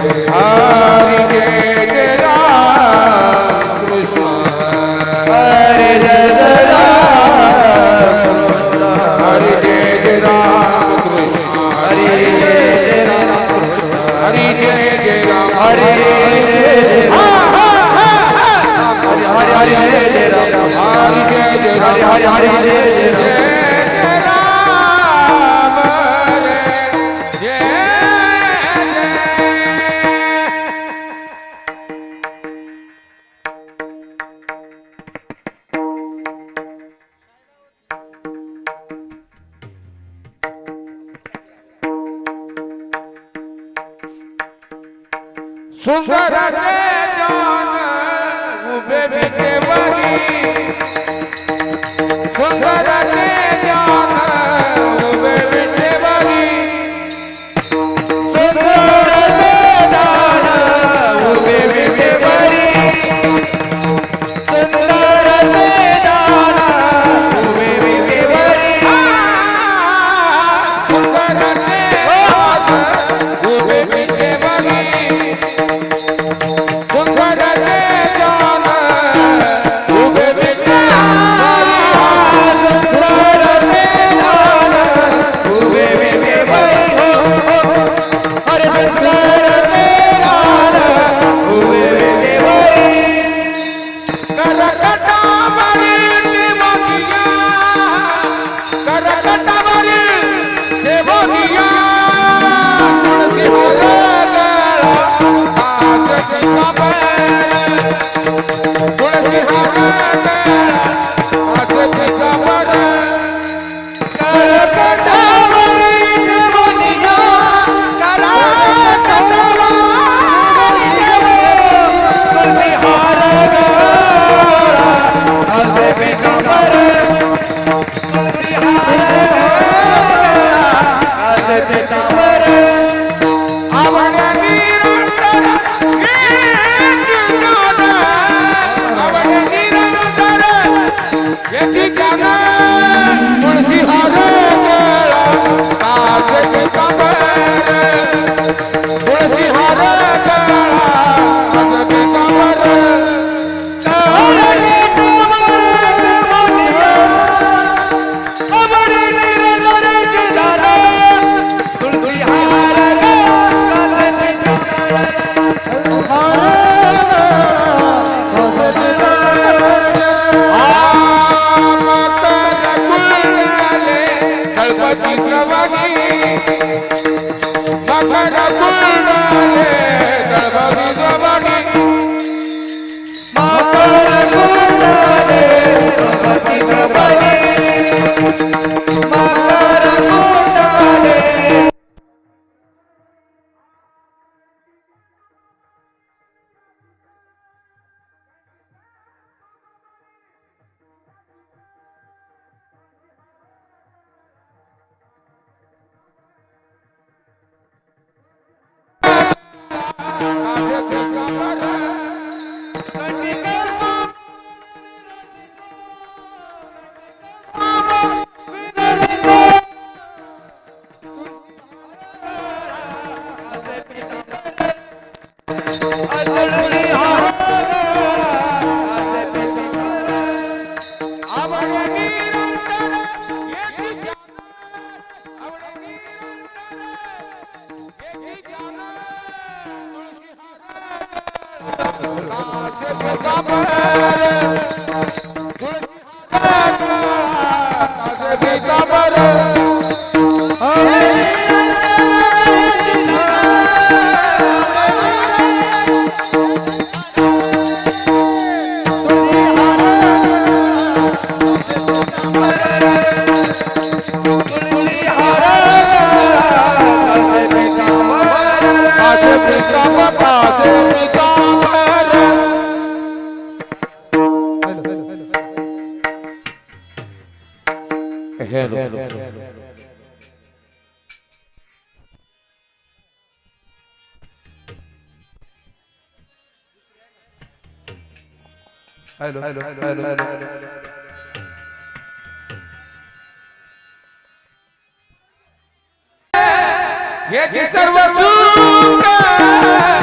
हरि जय जय राम कृष्ण हरि जय जय राम हरि जय जय राम कृष्ण हरि जय जय राम हरि जय जय राम हरि जय जय राम हरि हरि जय जय राम हरि जय जय हरि हरि हरि जय जय सुंदर जान उभे विटेवरी सुंदर जान उभे विटेवरी सुंदर जान उभे विटेवरी सुंदर जान उभे विटेवरी सुंदर जान उभे विटेवरी हेलो याची सर्व सुख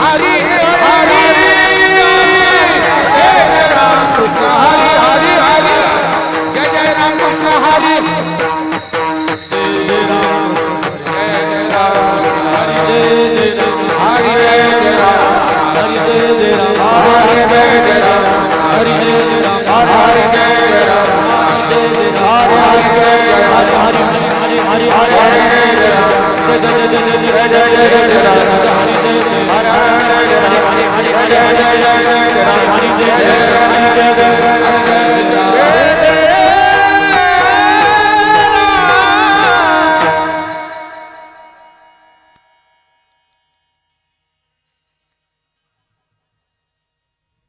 हरी हरी जय जय राम कृष्ण हरी हरी हरी जय जय राम कृष्ण हरी जय राम जय राम हरी जय राम हरी जय राम हरी जय राम हरी जय राम हरी जय राम हरी जय राम हरी जय राम हरी हरी हरी जय जय जय जय जय राम हरी जय हरी हरी जय जय जय राम हरी जय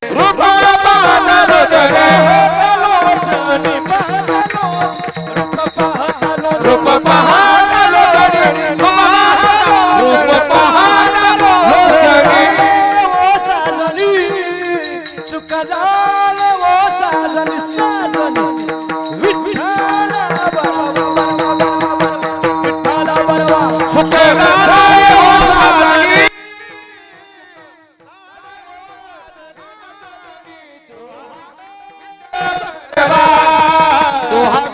रूप पाहलो जगे रूप पाहलो जगे रूप पाहलो जगे सुख झाल वो साजन साजन विठ्ठल बरवा सुख झाला हो साजनी तो हा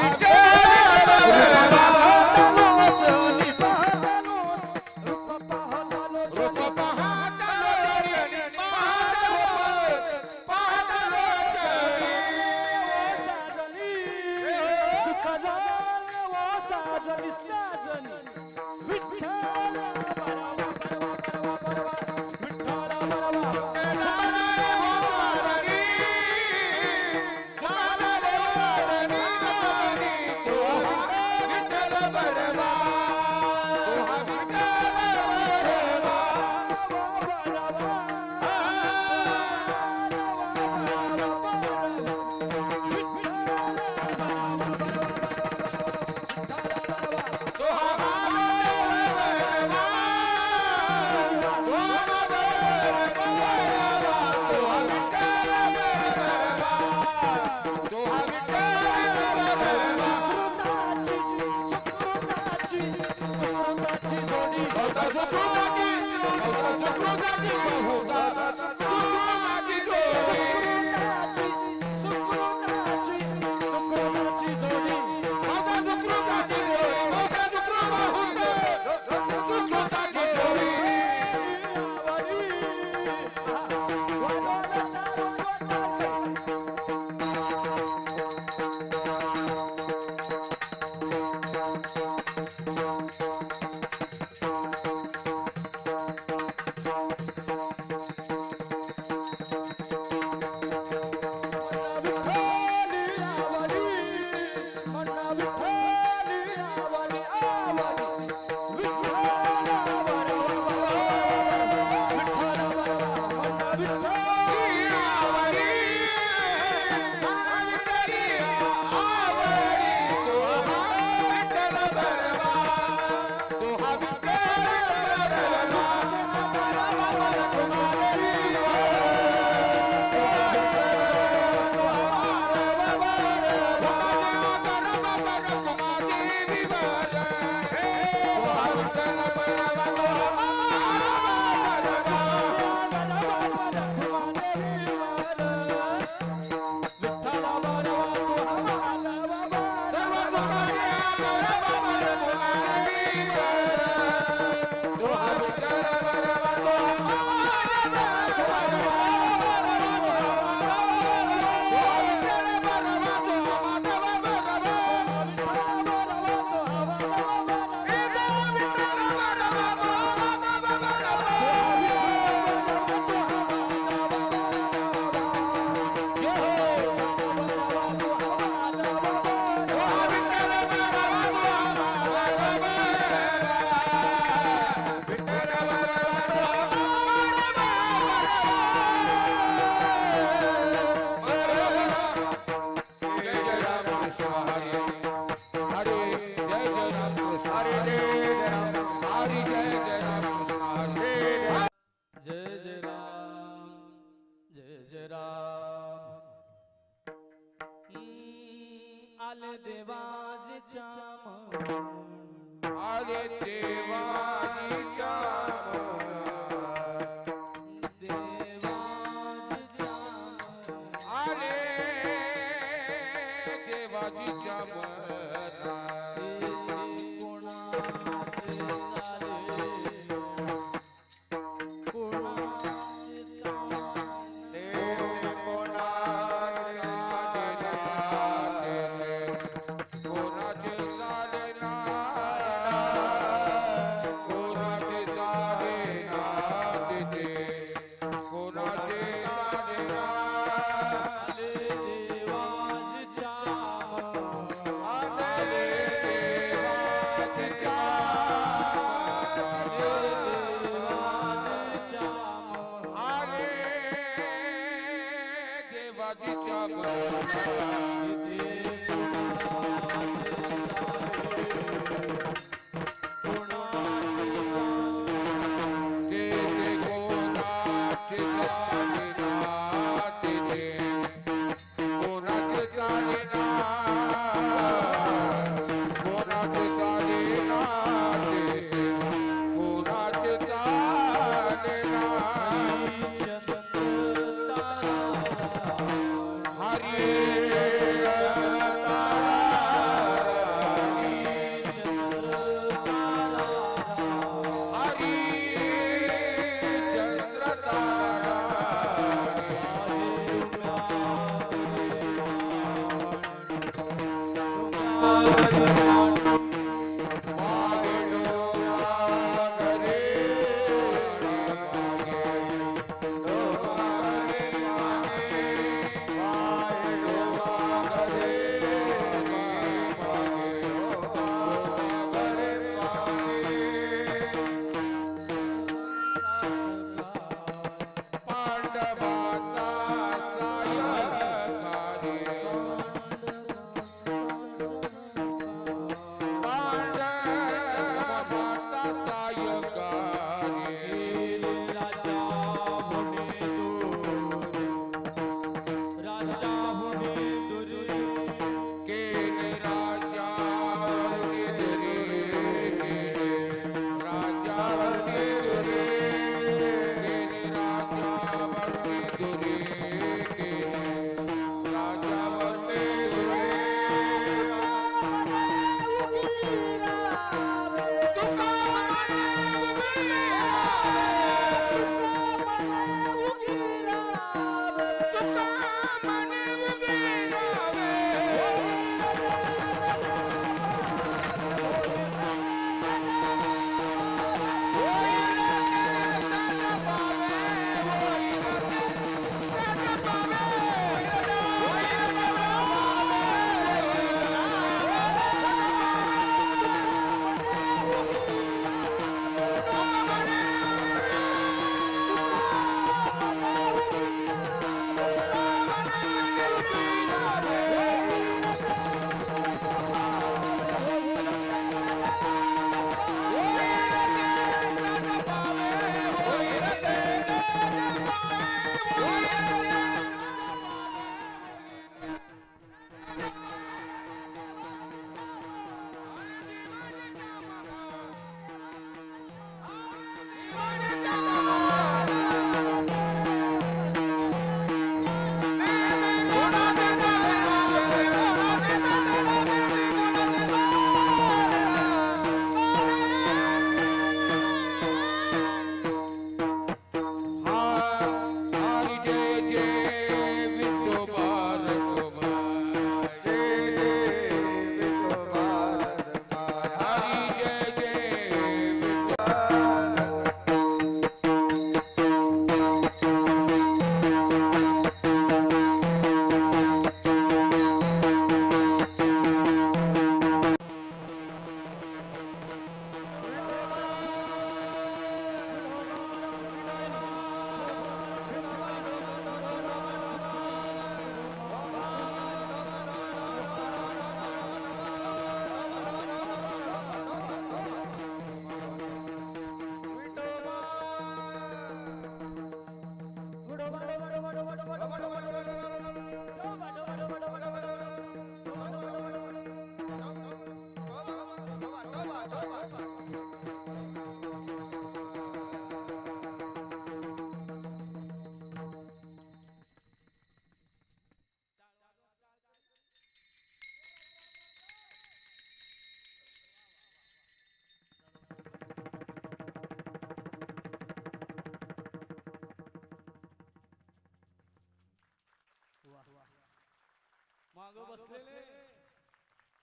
माग बसलेले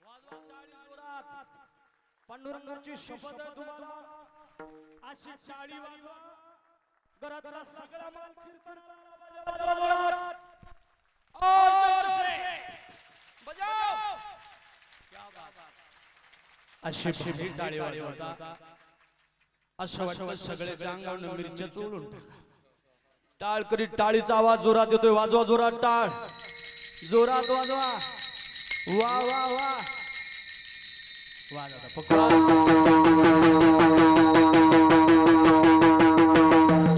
वाजवा टाळी जोरात. पांडुरंगाची शपथ आहे तुम्हाला. अशी टाळी वाजवा. घरातला सगळा माल कीर्तनाला वाजवा जोरात. और जोर से बजाओ. क्या बात. अशी भारी टाळी वाजवता. असं वाटतं सगळे अंगावर मिरच्या चोळून टाका. टाळ करीत टाळीचा आवाज जोरात येतोय. वाजवा जोरात टाळ. जोरात वाजवा. वा वा वा वा दादा पकड़ा.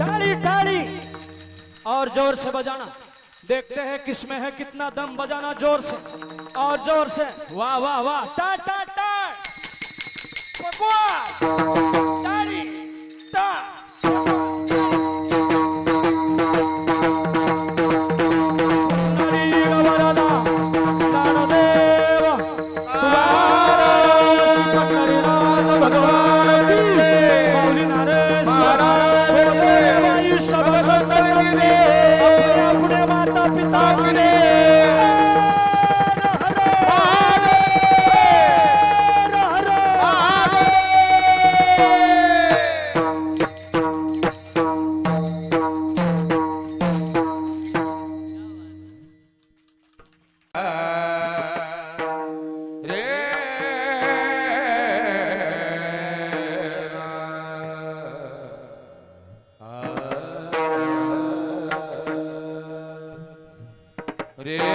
टाड़ी टाड़ी और जोर से बजाना. देखते हैं किसमें है कितना दम. बजाना जोर से और जोर से. वाह वाह वाह. टा टा टा बकवास. टाड़ी टा रे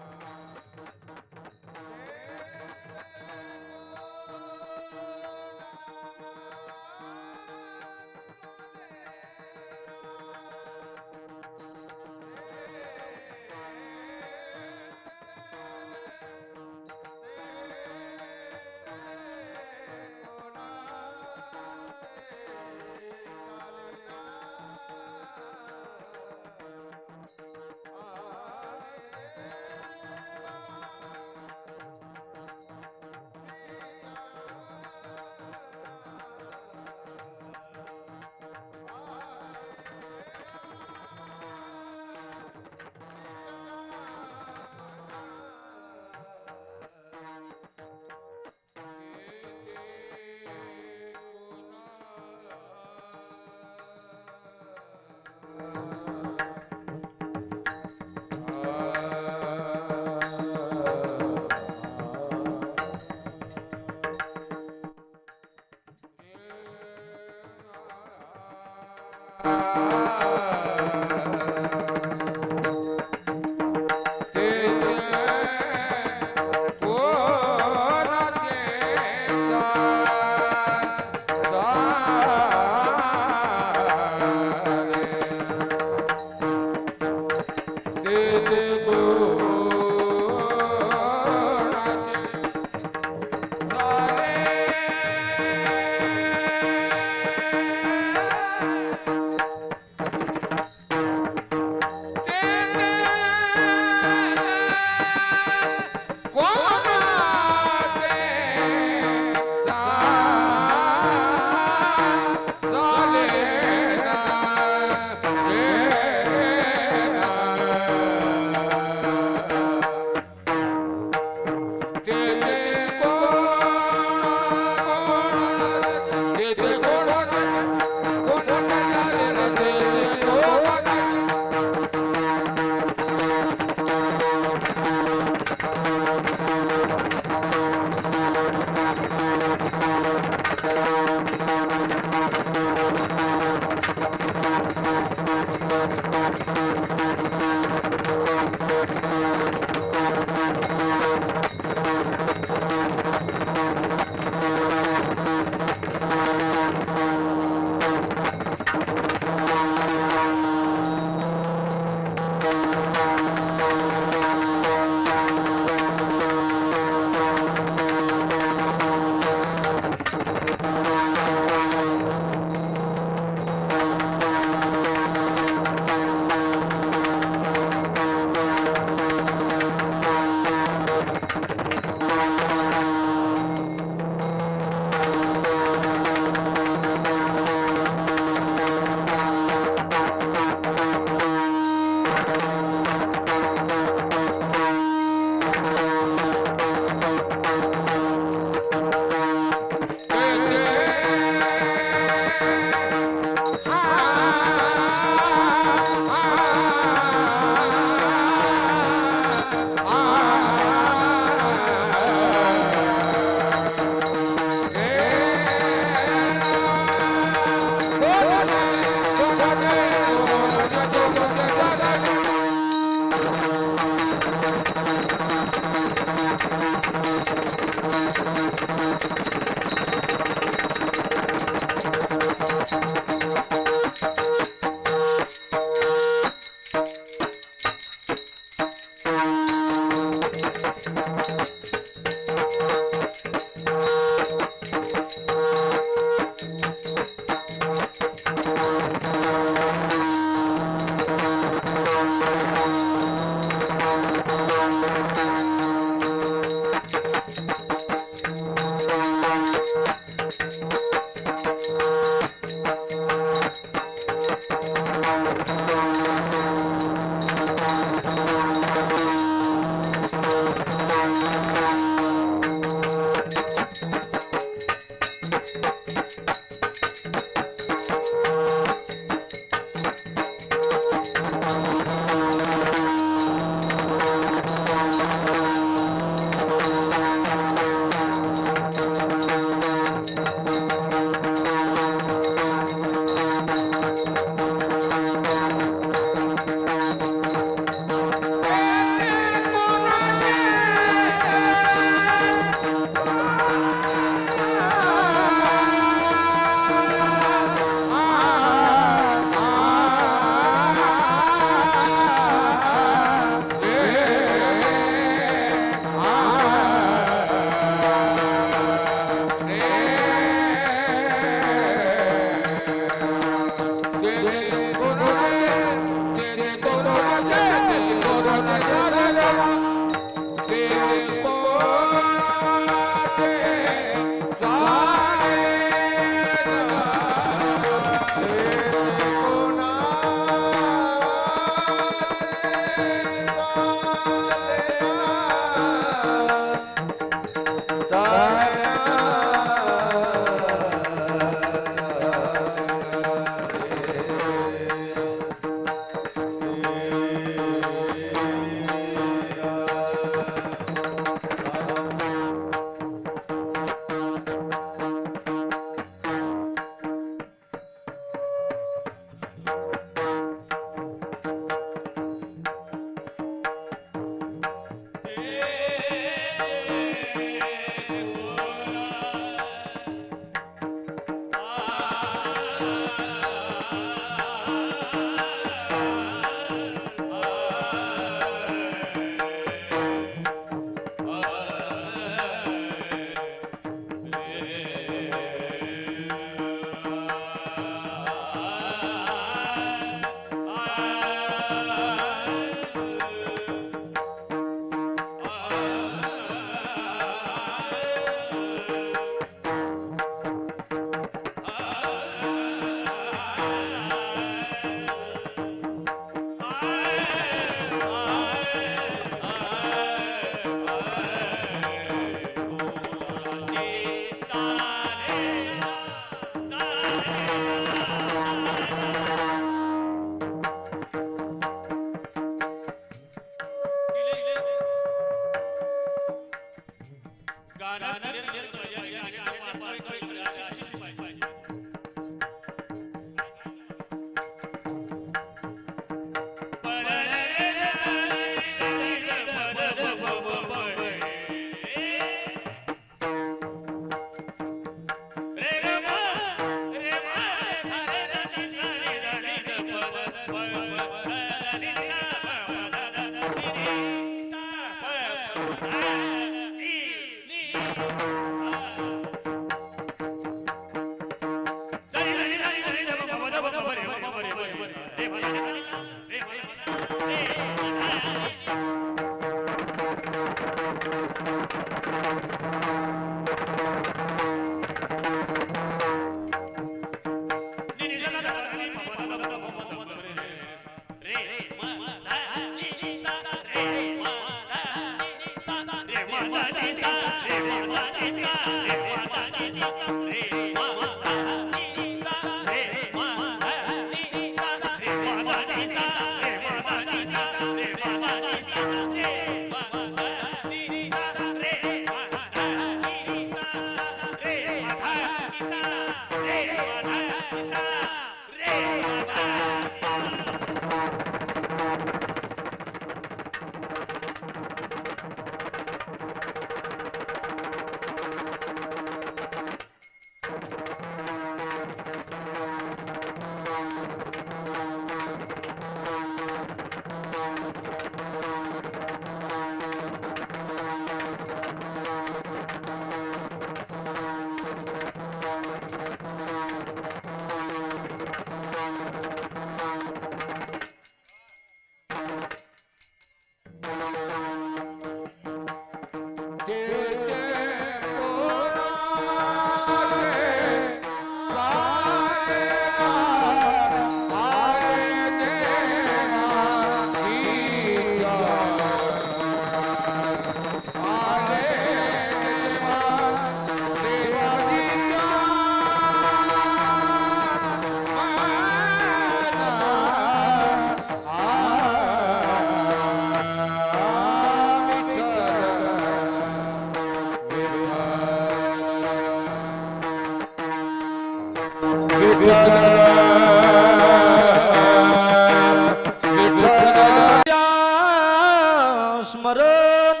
स्मरण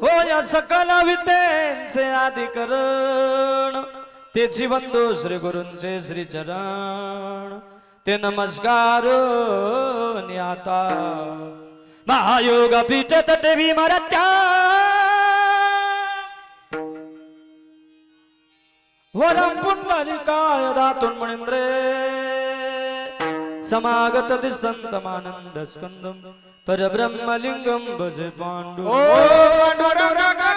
हो या सकल विद्यांचे आदिकरण तेची बंधू श्री गुरूंचे श्री चरण ते नमस्कार आता महायोग पीठ तटे भीमरत्या वरम पुंडलिकाय दातुन मणिंद्रे समागत दिसंतमानंद स्कंदम परब्रह्मलिंगम भजे पांडु ओ पांडुरंगारू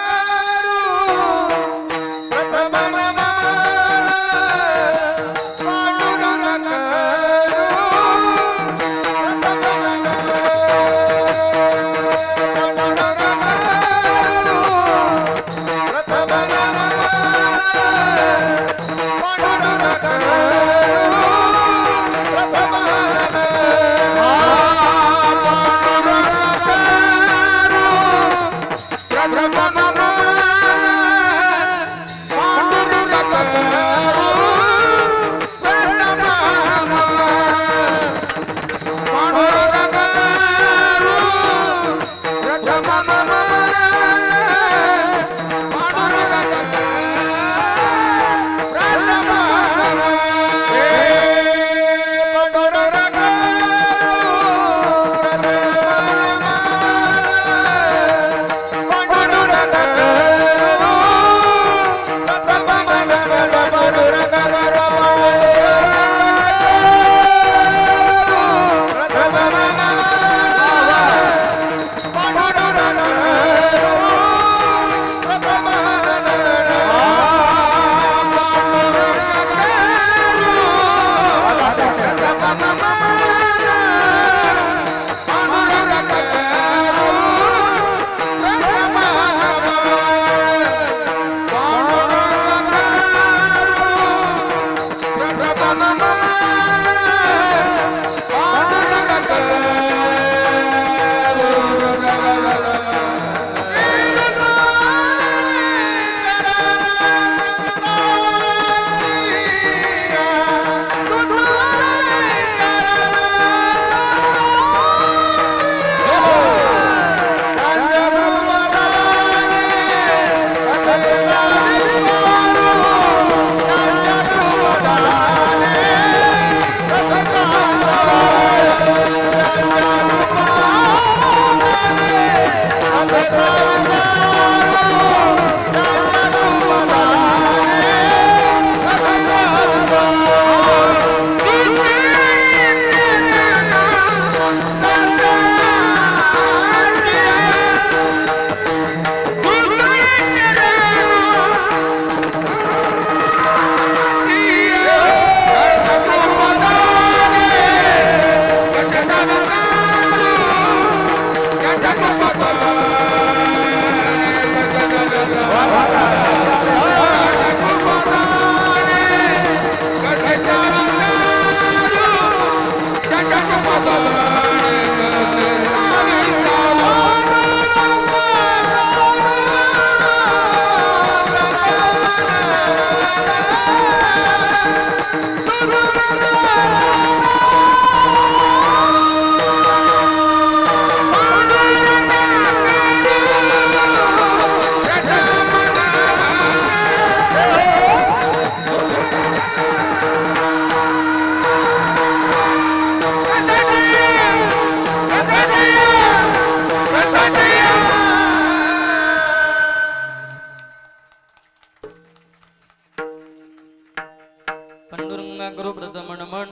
प्रथम नमः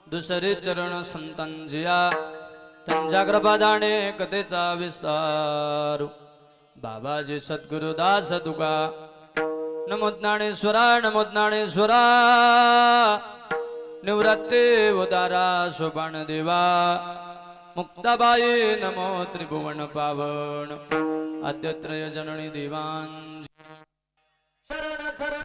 दुसरे चरण संतांजिया त्यांच्या कृपादाने कथेचा विस्तार बाबाजी सद्गुरुदास तुका नमो ज्ञानेश्वरा नमो ज्ञानेश्वरा निवृत्ते उदारा सोपान देवा मुक्ताबाई नमो त्रिभुवन पावन आद्यत्रय जननी देवान शरण शरण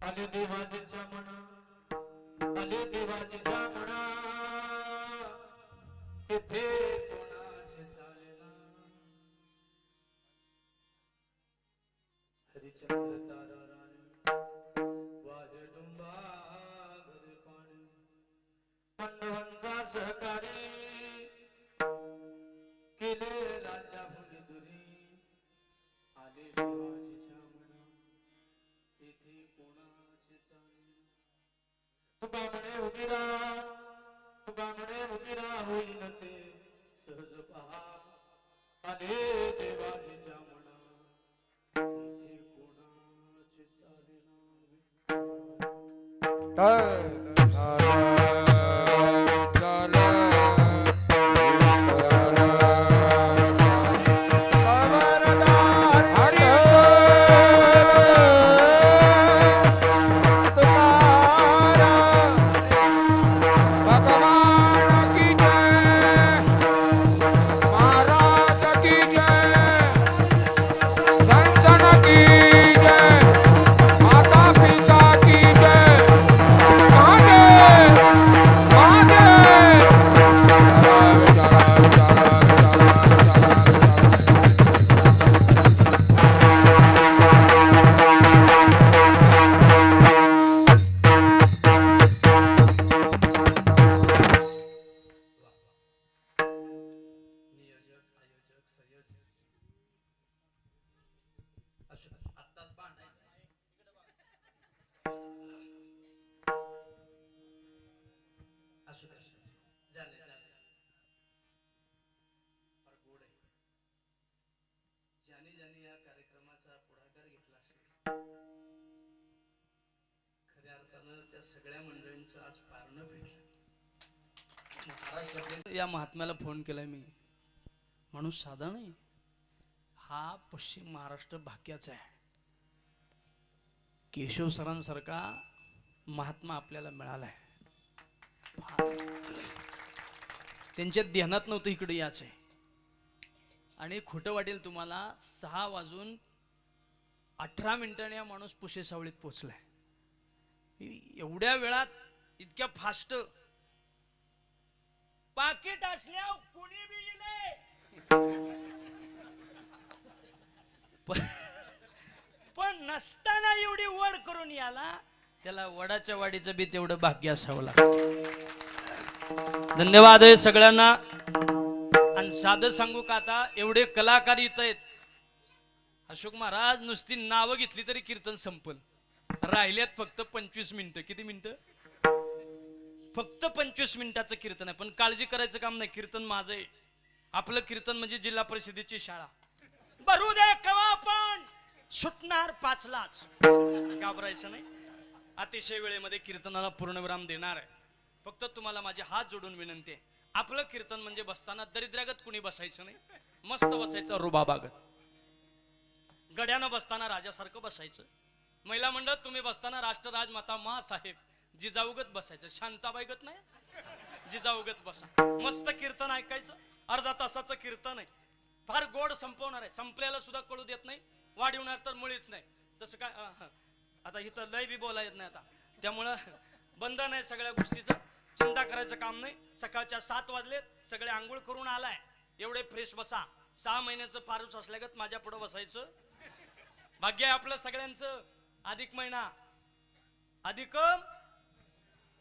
आले देवाजीच्या म्हणा आले देवाजीच्या म्हणा तिथे कोणाचे चालेना हरिचंद्र तारा राणी वाजे डुंबा घरी पाणी पांडवांचा सहकारी केले राजा भुली दुरी आले देवाजीच्या म्हणा तिथे कोणाचे चालेना तुका म्हणे उदिरा होईल ते सहज पहा आले देवाजीच्या म्हणा तिथे कोणाचे चालेना ज्याने या कार्यक्रमाचा पुढाकार घेतला असेल खऱ्या अर्थानं त्या सगळ्या मंडळींचं आज पारणं फिरलं महाराष्ट्रातल्या या महात्म्याला फोन केलाय मी माणूस साधा नाही हा पश्चिम महाराष्ट्र भाग्याचा आहे केशव सरांसारखा महात्मा आपल्याला मिळाला आहे त्यांच्या ध्यानात नव्हतं इकडे याच आहे आणि खोटं वाटेल तुम्हाला 6:18 हा माणूस पुशे सावळीत पोहोचलाय एवढ्या वेळात इतक्या फास्ट पाकिट असल्या कोणी बी येले पण नसताना एवढी वड करून याला त्याला वडाच्या वाडीचं बी तेवढं भाग्य असावं लागतं धन्यवाद आहे सगळ्यांना आणि साधं सांगू का आता एवढे कलाकार इथं आहेत अशोक महाराज नुसती नावं घेतली तरी कीर्तन संपल राहिल्यात फक्त 25 मिनिटं किती मिनिटं फक्त 25 मिनिटाचं कीर्तन आहे पण काळजी करायचं काम नाही कीर्तन माझं आहे आपलं कीर्तन म्हणजे जिल्हा परिषदेची शाळा भरू दे कवा पण सुटणार 5लाच. घाबरायचं नाही. अतिशय वेळेमध्ये कीर्तनाला पूर्णविराम देणार आहे. फक्त तुम्हाला माझे हात जोडून विनंती आहे, आपलं कीर्तन म्हणजे बसताना दरिद्रागत कुणी बसायचं नाही, मस्त बसायचं रुबाबागत. गड्यानं बसताना राजासारखं बसायचं. महिला मंडळ तुम्ही बसताना राष्ट्र राजमाता मा साहेब जिजाऊगत बसायचं, शांताबाईगत नाही, जिजाऊगत बसा. मस्त कीर्तन ऐकायचं. अर्धा तासाचं कीर्तन आहे, फार गोड संपवणार आहे. संपल्याला सुद्धा कळू देत नाही, वाढवणार तर मुळीच नाही. तसं काय आता इथं लय बी बोला येत नाही आता, त्यामुळं बंधन आहे सगळ्या गोष्टीचं. चिंता करायचं काम नाही. सकाळच्या 7 वाजलेत, सगळे आंघोळ करून आलाय, एवढे फ्रेश बसा. 6 महिन्याचं पारूस असल्यागत माझ्या पुढं बसायचं. भाग्य आहे आपलं सगळ्यांचं. अधिक महिना,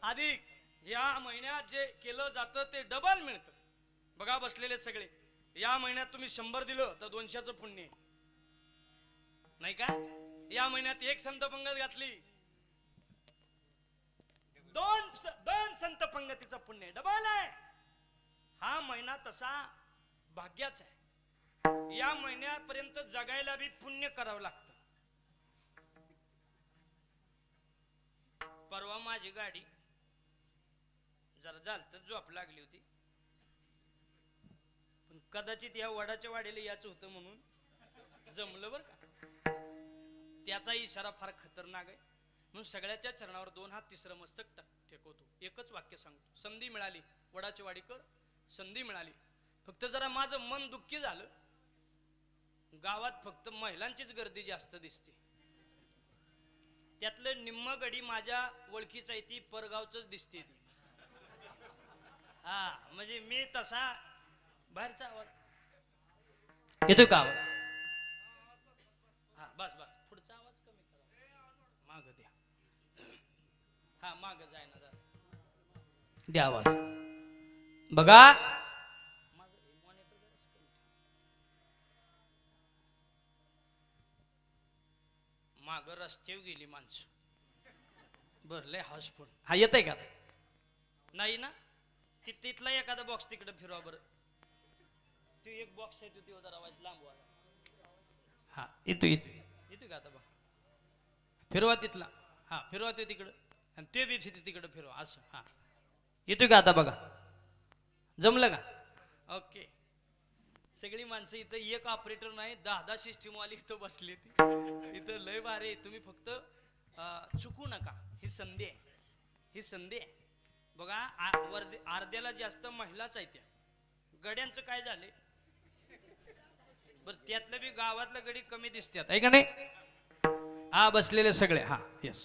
अधिक या महिन्यात जे केलं जातं ते डबल मिळतं. बघा बसलेले सगळे, या महिन्यात तुम्ही 100 दिलं तर 200चं पुण्य आहे. नाही का? या महिन्यात 1 संत पंगत घातली, 2 संत पंगतीचं पुण्य डबल आहे. हा महिना तसा भाग्याचा आहे. या महिन्यापर्यंत जगायला बी पुण्य करावं लागतं. परवा माझी गाडी जरा झालतं, झोप लागली होती, पण कदाचित या वडाच्या वाडीला याचं होतं म्हणून जमलं बरं का. त्याचा इशारा फार खतरनाक आहे, म्हणून सगळ्याच्या चरणावर 2 हात, तिसरं मस्तक टेकवतो. एकच वाक्य सांगतो, संधी मिळाली वडाची वाडीकर, संधी मिळाली. फक्त जरा माझं मन दुःखी झालं. गावात फक्त महिलांचीच गर्दी जास्त दिसते. त्यातलं निम्म गडी माझ्या ओळखीचा आहे, ती परगावच दिसते ती. हा म्हणजे मी तसा बाहेरचा आवाज येतोय का? आवाज हा बस बस, पुढचा आवाज कमी करा, माग द्या. हा माग जाय ना जरा, द्या आवाज. बघा माग रस्त्यावर गेली माणसं, भरले हाऊसफुल. हा येत आहे का? नाही ना? तिथला एखादा बॉक्स तिकडे फिरवा बरं. तो एक बॉक्स आहे, तो जरा आवाज लांब व्हा. हा येतो का आता? बघ फिरवा तिथला, हा फिरवा ते तिकडं, आणि ते बी तिकडं फिरवा असं. हा येतो का आता? बघा जमलं का? ओके. सगळी माणसं इथं, एक ऑपरेटर नाही, 10 सिस्टीम वाली इथं बसली. इथं लय भारी. तुम्ही फक्त चुकू नका, ही संधी आहे, ही संधी आहे. बघा अर्ध्याला जास्त महिलाच आहेत. त्या गड्यांचं काय झाले बर, त्यातलं बी गावातलं गडी कमी दिसतात आहे का नाही? हा बसलेले सगळे, हा यस.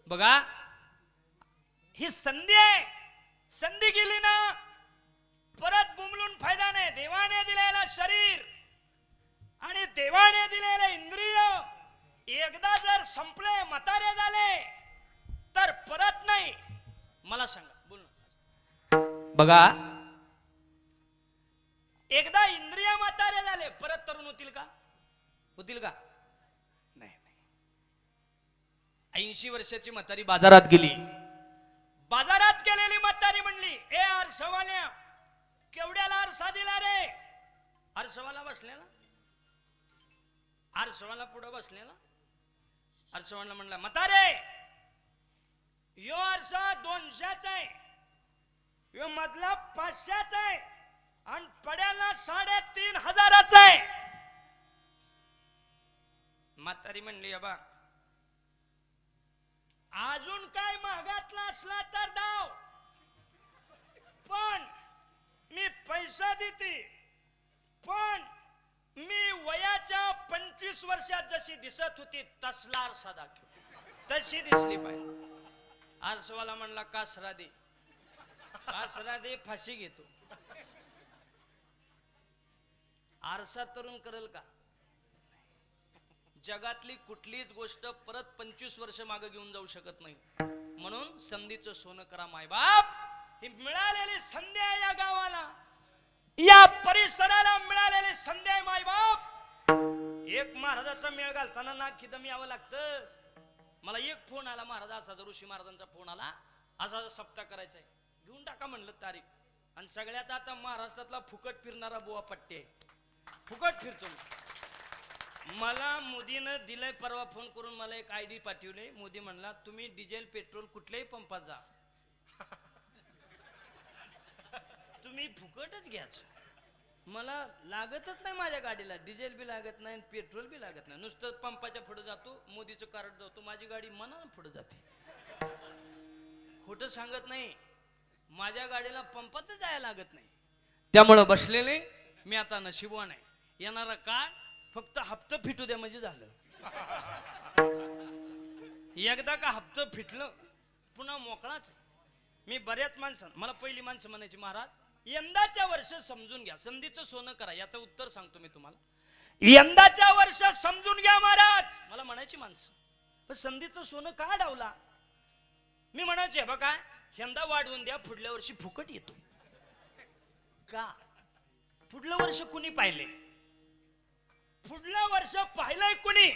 बघा ही संधी आहे. संधी गेली ना परत बुमलून फायदा नाही. देवाने दिलेला शरीर आणि देवाने दिलेले इंद्रिय एकदा जर संपले, म्हातारे झाले तर परत नाही. मला सांगा, बोल. बघा एकदा इंद्रिय म्हातारे झाले परत तरुण होतील का? होतील का? नाही. 80 वर्षाची म्हातारी बाजारात गेली. बाजारात गेलेली म्हातारी म्हणली, ए आरसवाल्या, केवढ्याला आरसा दिला रे? आरसवाला बसलेला, आरसवाला पुढे बसलेला. आरसवाला म्हणला, म्हातारे यो आरसा 200चा आहे, यो मधला 500चा आहे, आणि पड्याला 3500चा आहे. म्हातारी म्हणली, बा अजून काय महागातला असला तर दाव, पण मी पैसा देते, पण मी वयाच्या 25 वर्षात जशी दिसत होती तसला आरसा दाखव, तशी दिसली पाहिजे. आरसवाला म्हणला, कासरा दे, कासरा दे, फाशी घेतो. आरसा तरुण करेल का? जगातली कुठलीच गोष्ट परत 25 वर्ष मागे घेऊन जाऊ शकत नाही. म्हणून संधीचं सोनं करा मायबाप. ही मिळालेली संधी आहे या गावाला, या परिसराला मिळालेली संधी आहे मायबाप. एक महाराजाचा मेळ घालताना नाक खिदम यावं लागतं. मला एक फोन आला महाराजाचा, ऋषी महाराजांचा फोन आला, असा सप्ताह करायचा आहे, घेऊन टाका म्हणलं तारीख. आणि सगळ्यात आता महाराष्ट्रातला फुकट फिरणारा बुवा पट्टे, फुकट फिरतो मला मोदीनं दिलंय परवा फोन करून मला एक आयडी पाठवले मोदी म्हणला तुम्ही डिझेल पेट्रोल कुठल्याही पंपात जा तुम्ही फुकटच घ्याच मला लागतच नाही माझ्या गाडीला डिझेल बी लागत नाही पेट्रोल बी लागत नाही नुसतं पंपाच्या पुढे जातो मोदीचं कार्ड जातो माझी गाडी मनानं पुढे जाते खोटं सांगत नाही माझ्या गाडीला पंपातच जायला लागत नाही त्यामुळं बसलेले मी आता नशिबवान आहे येणारा काळ फक्त हप्ता फिटू द्या म्हणजे झालं एकदा का हप्ता फिटलं पुन्हा मोकळाच मी बऱ्याच माणसं मला पहिली माणसं म्हणायची महाराज यंदाच्या वर्ष समजून घ्या संधीचं सोनं करा याचं उत्तर सांगतो मी तुम्हाला यंदाच्या वर्ष समजून घ्या महाराज मला म्हणायची माणसं पण संधीचं सोनं का डावला मी म्हणायचे बघा यंदा वाढवून द्या पुढल्या वर्षी फुकट येतो का पुढलं वर्ष कुणी पाहिले पुढलं वर्ष पाहिलंय कुणी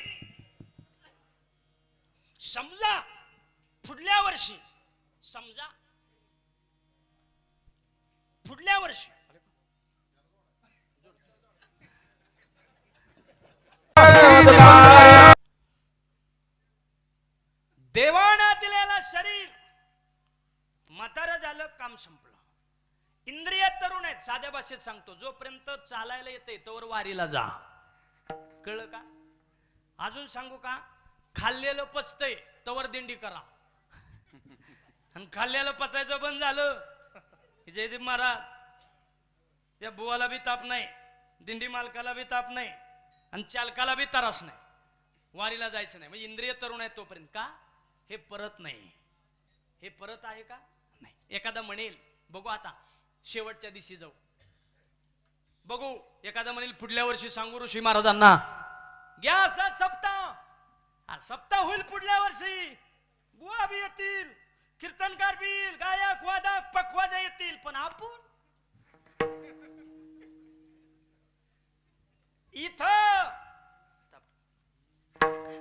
समजा पुढल्या वर्षी समजा पुढल्या वर्षी देवाना दिलेला शरीर म्हातारं झालं काम संपलं इंद्रिय तरुण आहेत साध्या भाषेत सांगतो जोपर्यंत चालायला येते तोवर वारीला जा कळलं का अजून सांगू का खाल्लेलं पचतंय तवर दिंडी करा आणि खाल्लेलं पचायचं बंद झालं जयदेव महाराज त्या बुवाला बी ताप नाही दिंडी मालकाला बी ताप नाही आणि चालकाला बी त्रास नाही वारीला जायचं नाही म्हणजे इंद्रिय तरुण आहे तोपर्यंत का हे परत नाही हे परत आहे का नाही एखादा म्हणेल बघू आता शेवटच्या दिवशी जाऊ बघू एखादा म्हणेल पुढल्या वर्षी सांगू ऋषी महाराजांना घ्या असा सप्ताह सप्ताह होईल पुढल्या वर्षी बुवा बी येतील कीर्तनकार बी येईल गायक वादक पकवाद येतील पण आपण इथं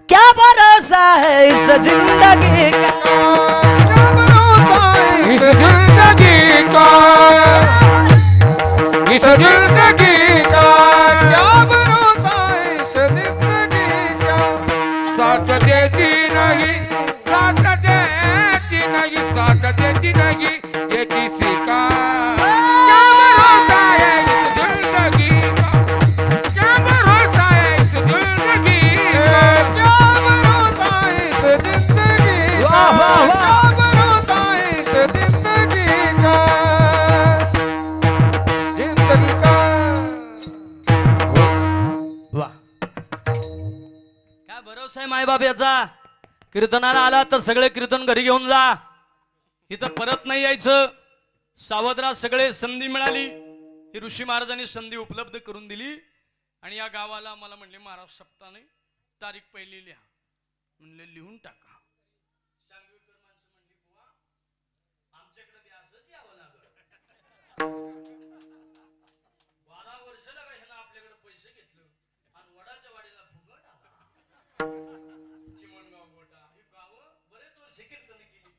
क्या भरोसा है इस जिंदगी का क्या भरोसा है इस जिंदगी का इस जिंदगी का क्या भरोसा है इस जिंदगी का साथ देती नहीं साथ देती नहीं साथ देती नहीं ये किसी का क्या भरोसा है इस जिंदगी का क्या भरोसा है इस जिंदगी का क्या भरोसा है इस जिंदगी का क्या भरोसा है इस जिंदगी का जिंदगी का वा काय भरोसा आहे माय बाप याचा कीर्तनाला आला तर सगळे कीर्तन घरी घेऊन जा इथं परत नाही यायचं सावधरा सगळे संधी मिळाली ही ऋषी महाराजांनी संधी उपलब्ध करून दिली आणि या गावाला मला म्हणले महाराज सप्ताहाने तारीख पहिली लिहा म्हणले लिहून टाका सांगवीकर माणसं म्हणली बुवा आमच्याकडे बी असंच यावं लागलं 12 वर्ष लागा ह्यानं आपल्याकडे पैसे घेतलं आणि वडाच्या वाडीला फुगट आला चिमणगाव गोटा ही गाव बरेच वर्ष कीर्तन केली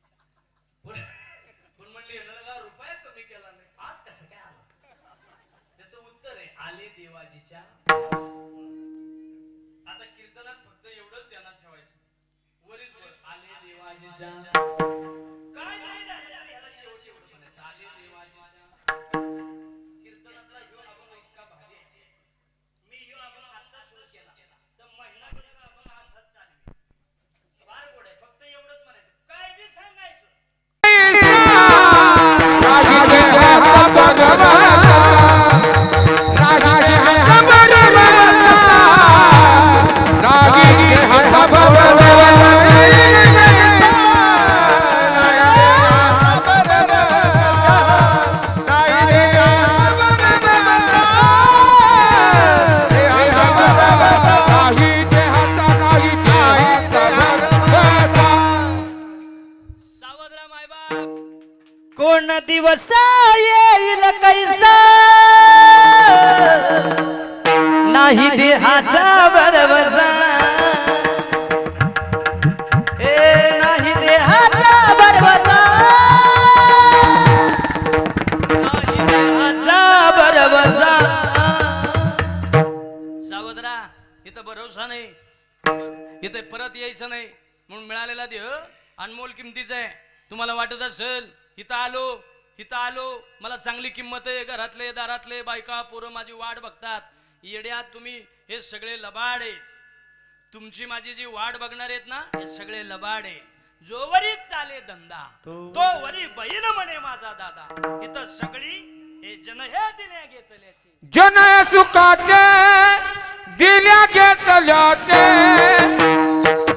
पण म्हणली ह्यानं रुपया कमी केला नाही आज कसं काय आला त्याचं उत्तर आहे आले देवाजीच्या आता कीर्तनात फक्त एवढंच ध्यानात ठेवायचं वरीच आले देवाजीच्या काय नाही झालं याला शेवटी एवढं म्हणायचं आले देवाजीच्या कीर्तनातला ह्यो अभंग इतका भारी आहे मी ह्यो अभंग आता सुरू केला तर महिनाभर आपण असाच चालू फार गोड आहे फक्त एवढंच म्हणायचं काय बी सांगायचं सावधरा मायबाप कोण दिवस येईल कैसा नाही देहाचा भरवसा नाही देहाचा भरवसा नाही देहाचा भरवसा इथे परत यायचं नाही म्हणून मिळालेला देह अनमोल किमतीचा आहे. तुम्हाला वाटत असेल इथं आलो मला चांगली किंमत आहे, घरातले दारातले बायका पोरं माझी वाट बघतात. येड्यात तुम्ही हे सगळे लबाड आहे. तुमची माझी जी वाट बघणार आहेत ना हे सगळे लबाड आहे. जोवरी चाले धंदा तो वरी बहीण म्हणे माझा दादा. इथं सगळी हे जन हे दिल्या घेतल्याची जन सुखाचे दिल्या घेतल्याचे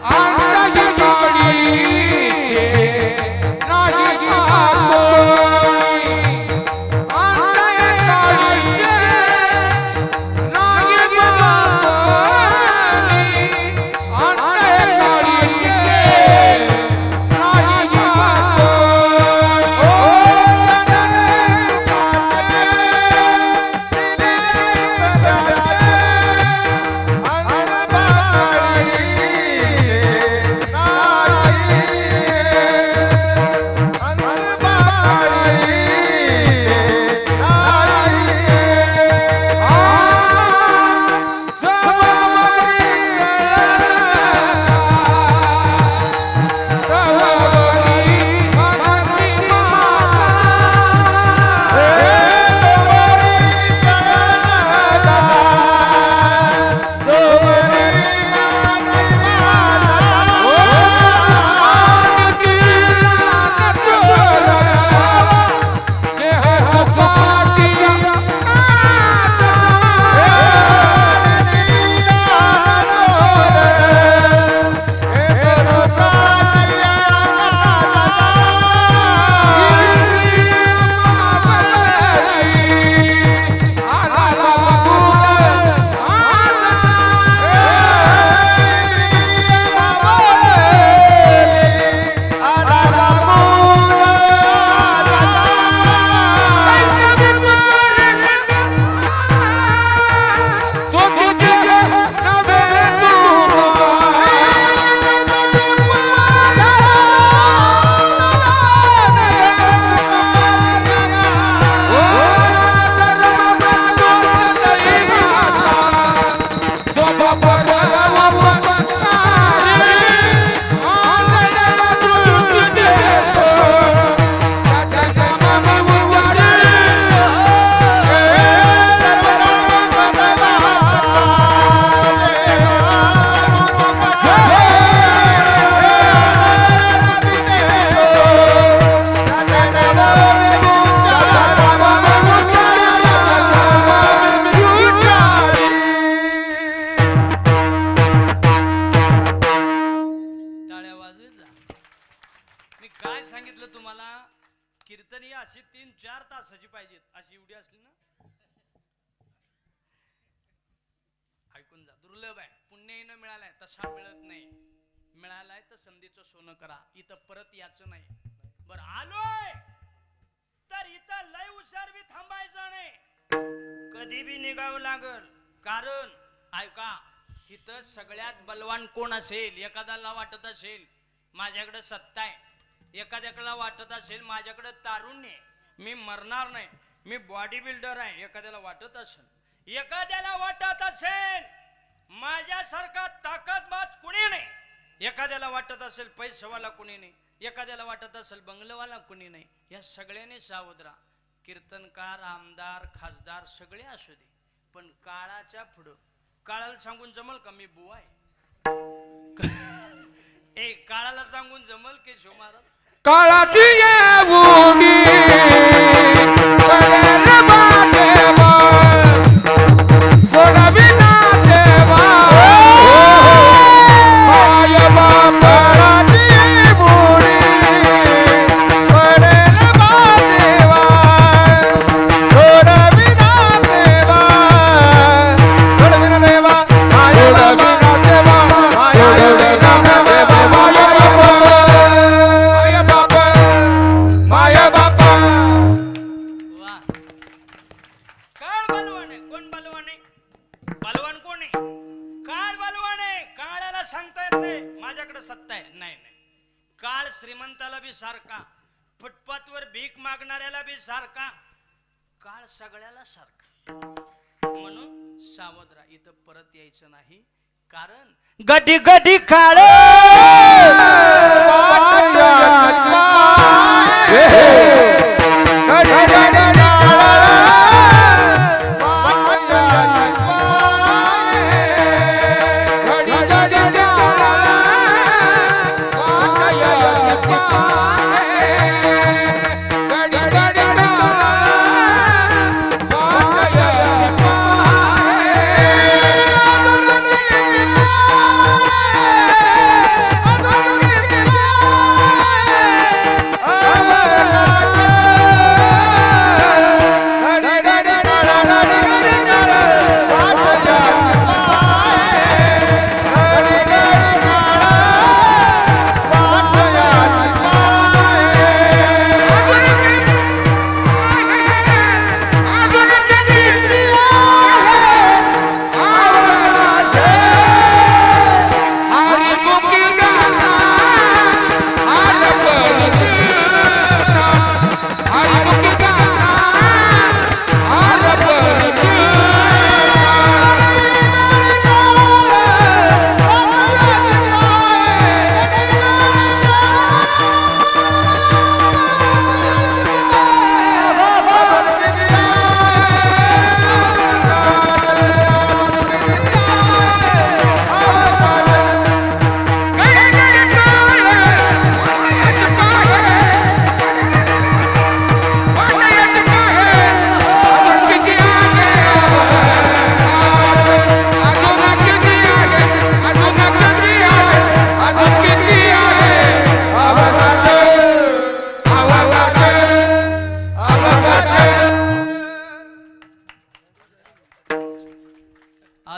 अंतही गाडीचे नाही मागोळी. अंतही गाडीचे नाही मागोळी. अंतही गाडीचे नाही अशी 3-4 तासाची पाहिजेत. अशी एवढी असली ना ऐकून जा. दुर्लभ आहे, पुण्य न मिळालाय तसा मिळत नाही. मिळालाय तर संधीचं सोनं करा. इथं परत याचं नाही. बर आलोय तर इथं लय हुशार बी थांबायचं नाही. कधी बी निघावं लागल. कारण ऐका इथं सगळ्यात बलवान कोण असेल. एखाद्याला वाटत असेल माझ्याकडे सत्ता आहे, एखाद्याला वाटत असेल माझ्याकडे तारुण्य आहे, मी मरणार नाही, मी बॉडी बिल्डर आहे, एखाद्याला वाटत असेल, एखाद्याला वाटत असेल माझ्यासारखा ताकदबाज कुणी नाही, एखाद्याला वाटत असेल पैसेवाला कुणी नाही, एखाद्याला वाटत असेल बंगलवाला कुणी नाही. या सगळ्यांनी सावध राहा. कीर्तनकार, आमदार, खासदार सगळे असू दे, पण काळाच्या पुढं काळाला सांगून जमल का मी बुवा आहे. ए काळाला सांगून जमल की शो महाराज काळाची येऊनी करेल बादेवा सोडावी ना देवा माय बाप काळाची येऊनी करेल बादेवा सोडावी ना देवा सोडावी ना देवा माय बाप देवा सोडावी ना देवा माय बाप सांगता येत नाही माझ्याकडे सत्ता आहे. नाही नाही, काळ श्रीमंताला बी सारखा, फुटपाथवर भीक मागणाऱ्याला बी सारखा, काळ सगळ्याला सारखा. म्हणून सावध राहा. इथं परत यायचं नाही. कारण गडी गडी काळ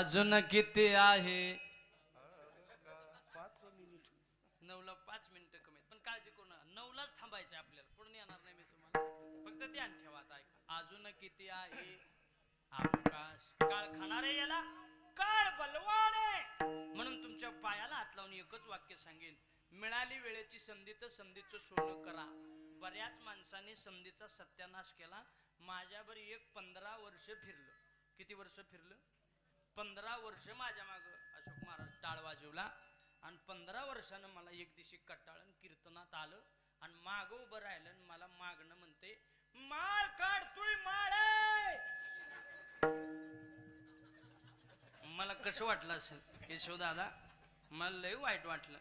अजून किती आहे 9ला 5 मिनिटं कमी पण काळजी करू नका 9लाच थांबायचे आपल्याला पुढे येणार नाही मी तुम्हाला फक्त ध्यान ठेवा आता ऐका अजून किती आहे आकाश काळ खाणारे याला काळ बलवाने म्हणून तुमच्या पायाला हात लावून एकच वाक्य सांगेन मिळाली वेळेची संधी तर संधीचं सोनं करा बऱ्याच माणसांनी संधीचा सत्यानाश केला माझ्यावर एक 15 वर्ष फिरलं किती वर्ष फिरलं 15 वर्ष माझ्या माग अशोक महाराज टाळ वाजवला आणि 15 वर्षानं मला एक दिवशी कटाळण कीर्तनात आलं आणि माग उभं राहिलं आणि मला मागणं म्हणते माळ काढ तुय माळे मला कसं वाटलं असेल केशव दादा मला लय वाईट वाटलं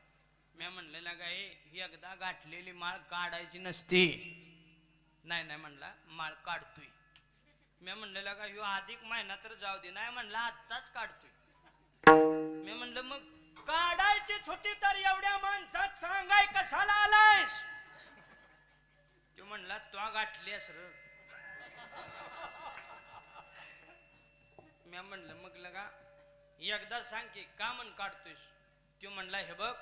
मी म्हणलेला काय ही एकदा गाठलेली माळ काढायची नसती नाही नाही म्हणला माळ काढतोय मी म्हणलेला का ह्यो अधिक महिना तर जाऊ दे नाही म्हणला आत्ताच काढतोय मी म्हणलं मग काढायची छोटी तर एवढ्या माणसात सांगाय कशाला आलायस तो म्हणला तो गाठलीस र मी म्हणलं मग लगा एकदा सांग की का म्हण काढतोयस तो म्हणला हे बघ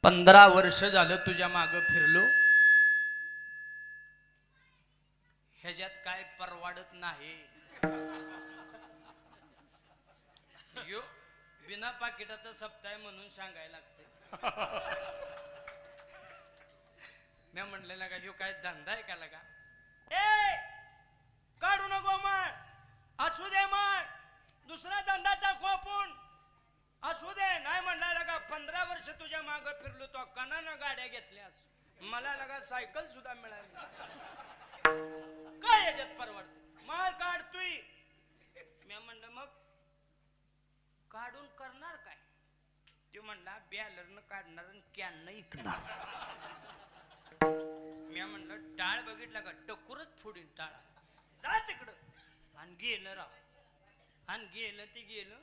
15 वर्ष झालं तुझ्या मागं फिरलो ह्याच्यात काय परवाडत नाही यो बिना पाकिटाचा सप्ताह म्हणून सांगायला लागते मी म्हणलेला का ह्यो काय धंदा आहे का लगा ए काढू नको माळ असू दे माळ दुसरा धंदा दाखव आपण असू दे नाही म्हणला लगा 15 वर्ष तुझ्या माग फिरलो तो कणानं गाड्या घेतल्यास मला लगा सायकल सुद्धा मिळाली काय याच्यात परवडत माळ काढतोय मी म्हणलं मग काढून करणार काय तो म्हणला बॅलरनं काढणार आणि कॅननं इकणार मी म्हणलं टाळ बघितला का टकुरच फोडीन टाळा जा तिकडं आणि गेलं राव आणि गेलं ते गेलं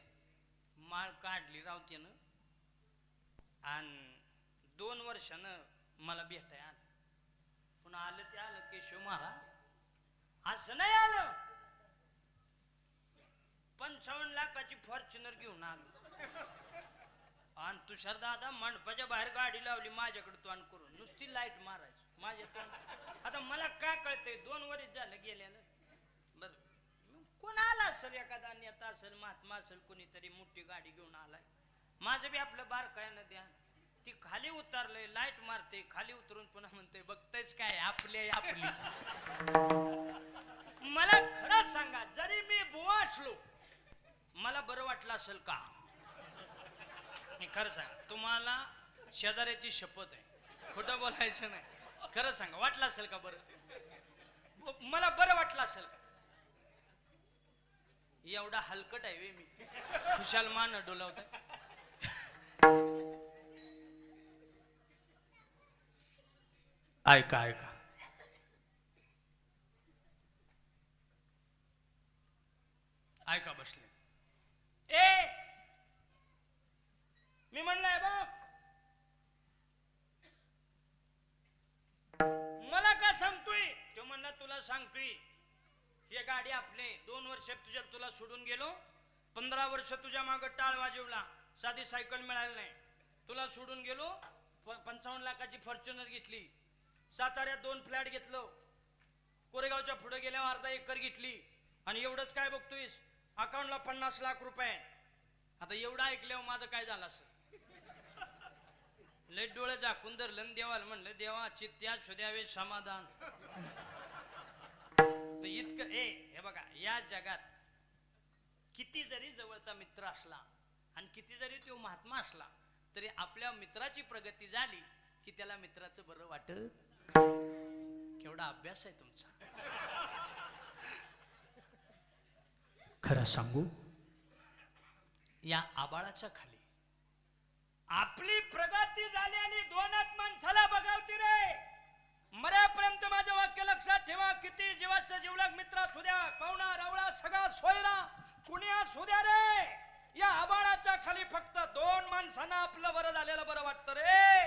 माळ काढली राव त्यानं आणि 2 वर्षानं मला भेटाय आलं पुन्हा आलं ते आलं केशव महाराज असं नाही आलं 55 लाखाची फॉर्च्युनर घेऊन आलो आणि तुषार दादा मंडपाच्या बाहेर गाडी लावली माझ्याकडे तोंड करून नुसती लाईट मारायची माझ्या तोंड आता मला काय कळतंय 2 वर्ष झालं गेल्यानं बर कोण आला असेल एखादा नेता असेल महात्मा असेल कोणीतरी मोठी गाडी घेऊन आलाय माझं बी आपलं बारकायानं द्या ती खाली उतरलंय लाईट मारते खाली उतरून पुन्हा म्हणते बघतायच काय आपली आपली मला खरंच सांगा जरी मी बुवा असलो मला बरं वाटलं असेल का नाही, खरं सांगा, तुम्हाला शेजाऱ्याची शपथ आहे, खोटं बोलायचं नाही. खरं सांगा, वाटलं असेल का बरं? मला बरं वाटलं असेल का? एवढा हलकट आहे वे मी, खुशाल मान डोलावत. ऐका ऐका, ऐका बसले. ए मी म्हणलंय बघ, मला का सांगतोय? तो म्हणला तुला सांगतोय, हे गाडी आपले 2 वर्ष तुला सोडून गेलो, 15 वर्ष तुझ्या मागे टाळ वाजवला, साधी सायकल मिळाली नाही, तुला सोडून गेलो, 55 लाखाची फॉर्च्युनर घेतली, साताऱ्यात 2 फ्लॅट घेतलो, कोरेगावच्या पुढे गेल्यावर अर्धा एकर घेतली, आणि एवढंच काय बघतोयस, अकाउंटला 50 लाख रुपये. आता एवढं ऐकल्यावर माझं काय झालं असं? लय डोळे झाकून धरलं, देवाला म्हणलं, देवा चित्त्या सुद्यावे समाधान. इतकं हे बघा, या जगात किती जरी जवळचा मित्र असला आणि किती जरी तो महात्मा असला, तरी आपल्या मित्राची प्रगती झाली की त्याला मित्राचं बरं वाटत. केवढा अभ्यास आहे तुमचा. खरं सांगू, या आबाळाच्या खाली आपली प्रगती झाली आणि 2 माणसाला बघावती रे. मरेपर्यंत माझं वाक्य लक्षात ठेवा, किती जीवाचा जीवलग मित्र असू द्या, पाहुणा रावळा सगळा सोयरा कुणी असू द्या रे, या आबाळाच्या खाली फक्त 2 माणसांना आपलं बरं झालेलं बरं वाटतं रे.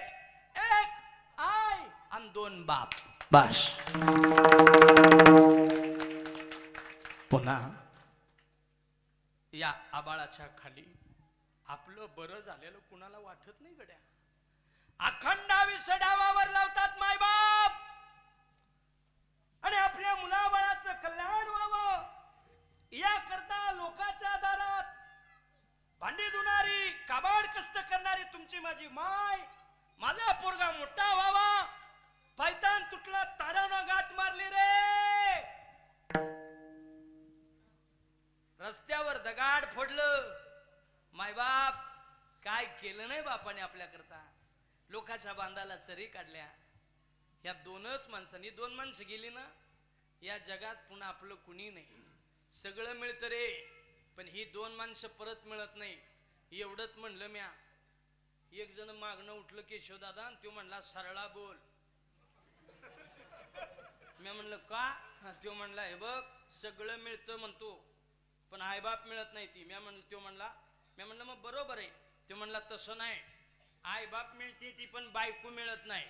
एक आई आणि 2 बाप, बस. पुन्हा या आबाळाच्या खाली आपलं बरं झालेलं कुणाला वाटत नाही गड्या. अखंड आयुष्य डावावर लावतात मायबाप, आणि आपल्या मुलाबाळाचं कल्याण व्हावं याकरता लोकांच्या दारात भांडी धुणारी, काबाड कष्ट करणारी तुमची माझी माय, माझा पोरगा मोठा व्हावा, पायतान तुटला तारानं गाठ मारली रे, रस्त्यावर दगाड फोडलं, मायबाप काय केलं नाही बापाने आपल्या करता, लोकांच्या बांधाला चरी काढल्या. या 2च माणसांनी, 2 माणसं गेली ना, या जगात पुन्हा आपलं कुणी नाही. सगळं मिळतं रे, पण ही 2 माणसं परत मिळत नाही. एवढंच म्हणलं म्या. एक जण मागणं उठलं केशवदादा, तो म्हणला सरळा बोल. मी म्हणलं का? तो म्हणला हे बघ, सगळं मिळतं म्हणतो पण आईबाप मिळत नाही ती. तो म्हणला, मी म्हणलं मग बरोबर आहे. तो म्हणला तसं नाही, आई बाप मिळते ती पण बायको मिळत नाही.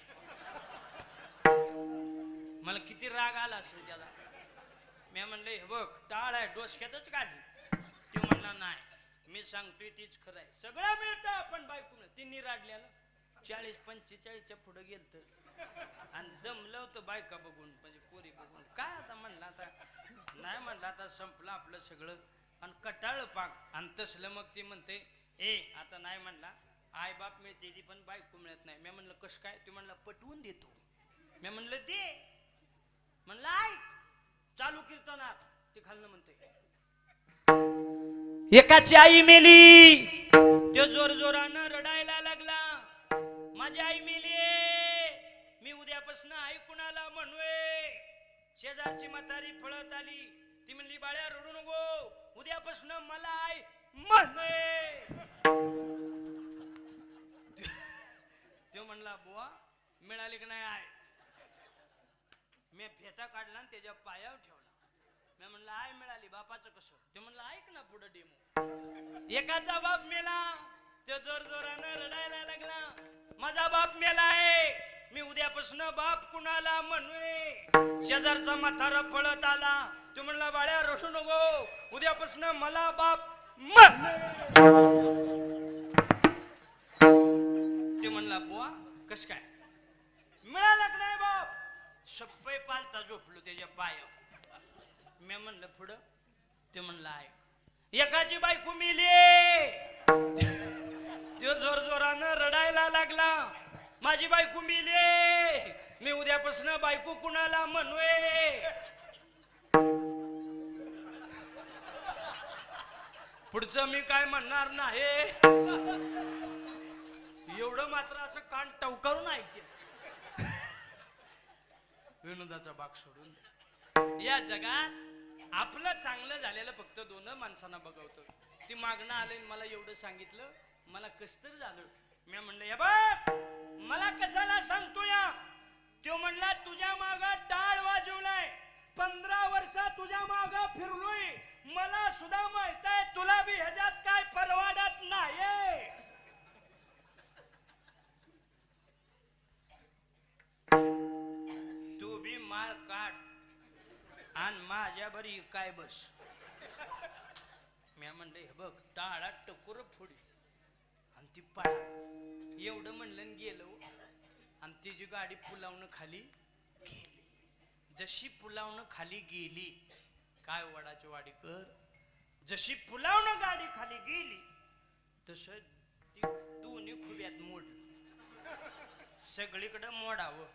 मला किती राग आला असेल त्याला. मी म्हणले हे बघ, टाळ आहे डोसक्यातच काढली. तो म्हणला नाही, मी सांगतोय तीच खरं आहे, सगळं मिळतं पण बायको मिळत. तिन्ही राडल्याला 40-45च्या पुढे गेलत आणि दमलं होतं बायका बघून, म्हणजे पोरी बघून. काय आता म्हणलं, आता नाही म्हणलं, आता संपलं आपलं सगळं आणि कटाळ पाक. आणि तसलं मग ती म्हणते ए आता नाही म्हणला, आई बाप मिळते ती पण बायको मिळत नाही. मी म्हणलं कसं काय? ती म्हणला पटवून देतो. मी म्हणलं दे. म्हणलं ऐक, चालू कीर्तनात ते खालनं म्हणते एकाची आई मेली, तो जोर जोरानं रडायला लागला, माझी आई मेली, मी उद्यापासून आई कुणाला म्हणूय. शेजारची म्हातारी पळत आली, ती म्हणली बाळ्या रडू नको, उद्यापासून मला आई म्हणूय. तो म्हणला बुवा मिळाली की नाही आय? मी फेटा काढला आणि त्याच्या पायावर ठेवला. मी म्हणलं आय मिळाली, बापाचं कसं? ते म्हणलं ऐक ना पुढं डेमो. एकाचा बाप मेला, तो जोर जोरानं रडायला लागला, माझा बाप मेला आहे, मी उद्यापासून बाप कुणाला म्हणूय. शेजारचा म्हातारा पळत आला, तो म्हणला बाळ्या रडू नको, उद्यापासून मला बाप म्हण. ते म्हणला बुवा कस काय मिळाला की नाही बाप? सप्पई पालता झोपलो त्याच्या पायावर. मी म्हणलं पुढं? ते म्हणलं ऐक, एकाची बायको मेली, तो जोर जोरानं रडायला लागला, माझी बायको मेली, मी उद्यापासून बायको कुणाला म्हणूय. पुढचं मी काय म्हणणार नाही. एवढं मात्र असं कान टवकारून ऐकते. विनोदाचा भाग सोडून दे. या जगात आपलं चांगलं झालेलं फक्त 2 माणसांना बघवतो. ती मागणं आले मला एवढं सांगितलं, मला कस तर झालं. मी म्हणलं हे बघ मला कशाला सांगतो या. तो म्हणला तुझ्या माग टाळ वाजवलाय, 15 वर्ष तुझ्या माग फिरलोय, मला सुद्धा माहित आहे तुला बी ह्याच्यात काय परवाडत नाही. तू बी मार काढ आणि माझ्या बरी काय बस. मी म्हणलं हे बघ टाळा टकोर फोडी आणि ती पाय एवढं म्हणलं गेलो आणि तिची गाडी पुलावनं खाली गेली. जशी पुलावनं खाली गेली काय वडाची वाडी कर, जशी पुलावनं गाडी खाली गेली तस ती दोन्ही खुब्यात मोडली. सगळीकडे मोडावं.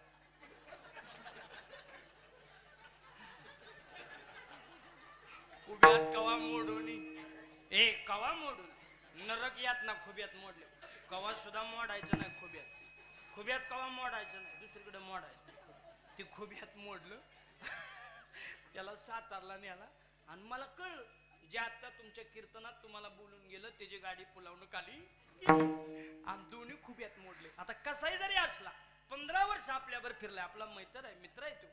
उभ्यात कवा मोडून कवा मोडून नरक यात ना खुब्यात मोडले. कवा सुद्धा मोडायचं नाही खुब्यात कवा मोडायचं नाही, दुसरीकडे मोडायचं. ती खुब्यात मोडलं. त्याला सातारला नेला आणि मला कळलं जे आता तुमच्या कीर्तनात तुम्हाला बोलून गेलं त्याची गाडी पुलावून खाली आणि दोन्ही खुब्यात मोडले. आता कसाही जरी असला 15 वर्ष आपल्यावर फिरलाय, आपला मित्र आहे तो.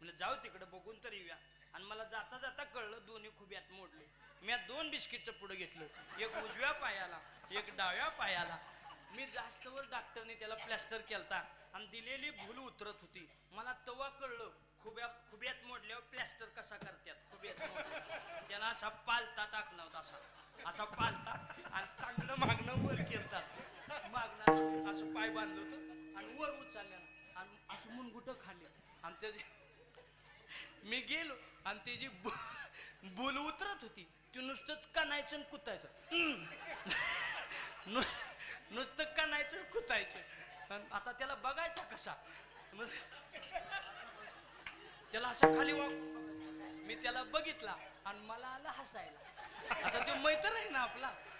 म्हणजे जाऊ तिकडे बघून तरी येऊया. आणि मला जाता जाता कळलं दोन्ही खुब्यात मोडले. मी 2 बिस्किटचं पुढे घेतलं, एक उजव्या पायाला एक डाव्या पायाला. मी जास्त वर डॉक्टरने त्याला प्लॅस्टर केलता आणि दिलेली भूल उतरत होती. मला तेव्हा कळलं खुब्यात मोडल्यावर प्लॅस्टर कसा करतात. खुब्यात त्याला असा पालता टाकला होता, असा पालता आणि चांगलं मागणं वर केलतात. मागणं असं पाय बांधलं होतं आणि वर उचलल्यानं आणि असं मुनगुट खाल्ले. आणि त्याची मी गेलो आणि त्याची भूल उतरत होती. ती नुसतंच कानायचं आणि कुतायचं, नुसतं कानायचं कुतायचं. आता त्याला बघायचा कसा, त्याला असं खाली वाक. मी त्याला बघितला आणि मला आलं हसायला. आता तो मैत्र आहे ना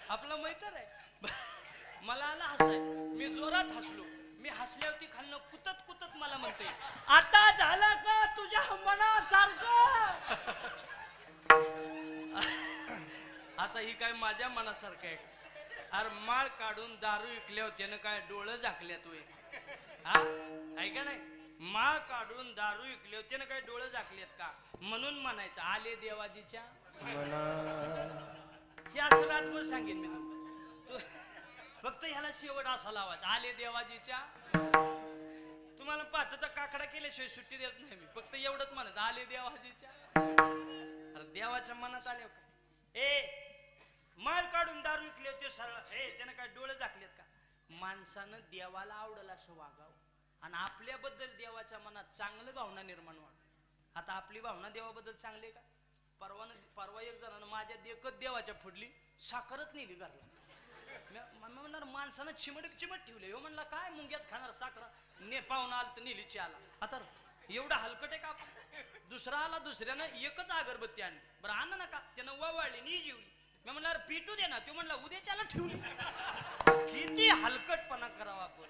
आपला मैत्र आहे. मला आलं हसायला. मी जोरात हसलो. मी हसल्यावरती खाल्लं कुतत मला म्हणते आता झाला का तुझ्या मनासारखं. आता ही काय माझ्या मनासारखं आहे. अरे माळ काढून दारू विकल्यावर त्यानं काय डोळं झाकल्यात होय. हा ऐका नाही, माळ काढून दारू विकल्यावर त्यानं काय डोळं झाकल्यात का म्हणून म्हणायचं आले देवाजीच्या. हे असं रातभर सांगेन मी तुम्हाला. फक्त ह्याला शेवट असा लावायचा आले देवाजीच्या. तुम्हाला पाठाचा काकडा केल्याशिवाय सुट्टी देत नाही मी. फक्त एवढंच म्हणत आले देवाजीच्या. अरे देवाच्या मनात आले का माळ काढून दारू विकले होते सरळ त्यानं काय डोळे झाकलेत का. माणसानं देवाला आवडलं असं वागावं आणि आपल्याबद्दल देवाच्या मनात चांगलं भावना निर्माण व्हावं. आता आपली भावना देवाबद्दल चांगली का. परवा एक जणांना माझ्या देखत देवाच्या फुडली साखरच नेली घरला. म्हणणार माणसानं चिमट ठेवले. हो म्हणला काय मुंग्याच खाणार साखरा. पाहुणा आला तर नेलीची आला. आता एवढा हलकट आहे का. दुसरा आला दुसऱ्यानं एकच अगरबत्ती आणली. बरं आणा नका त्यानं वाळली नी जेवली. मी म्हणणार पिटू दे ना. तो म्हणला उद्याच्याला ठेवली. किती हलकटपणा करावा आपण.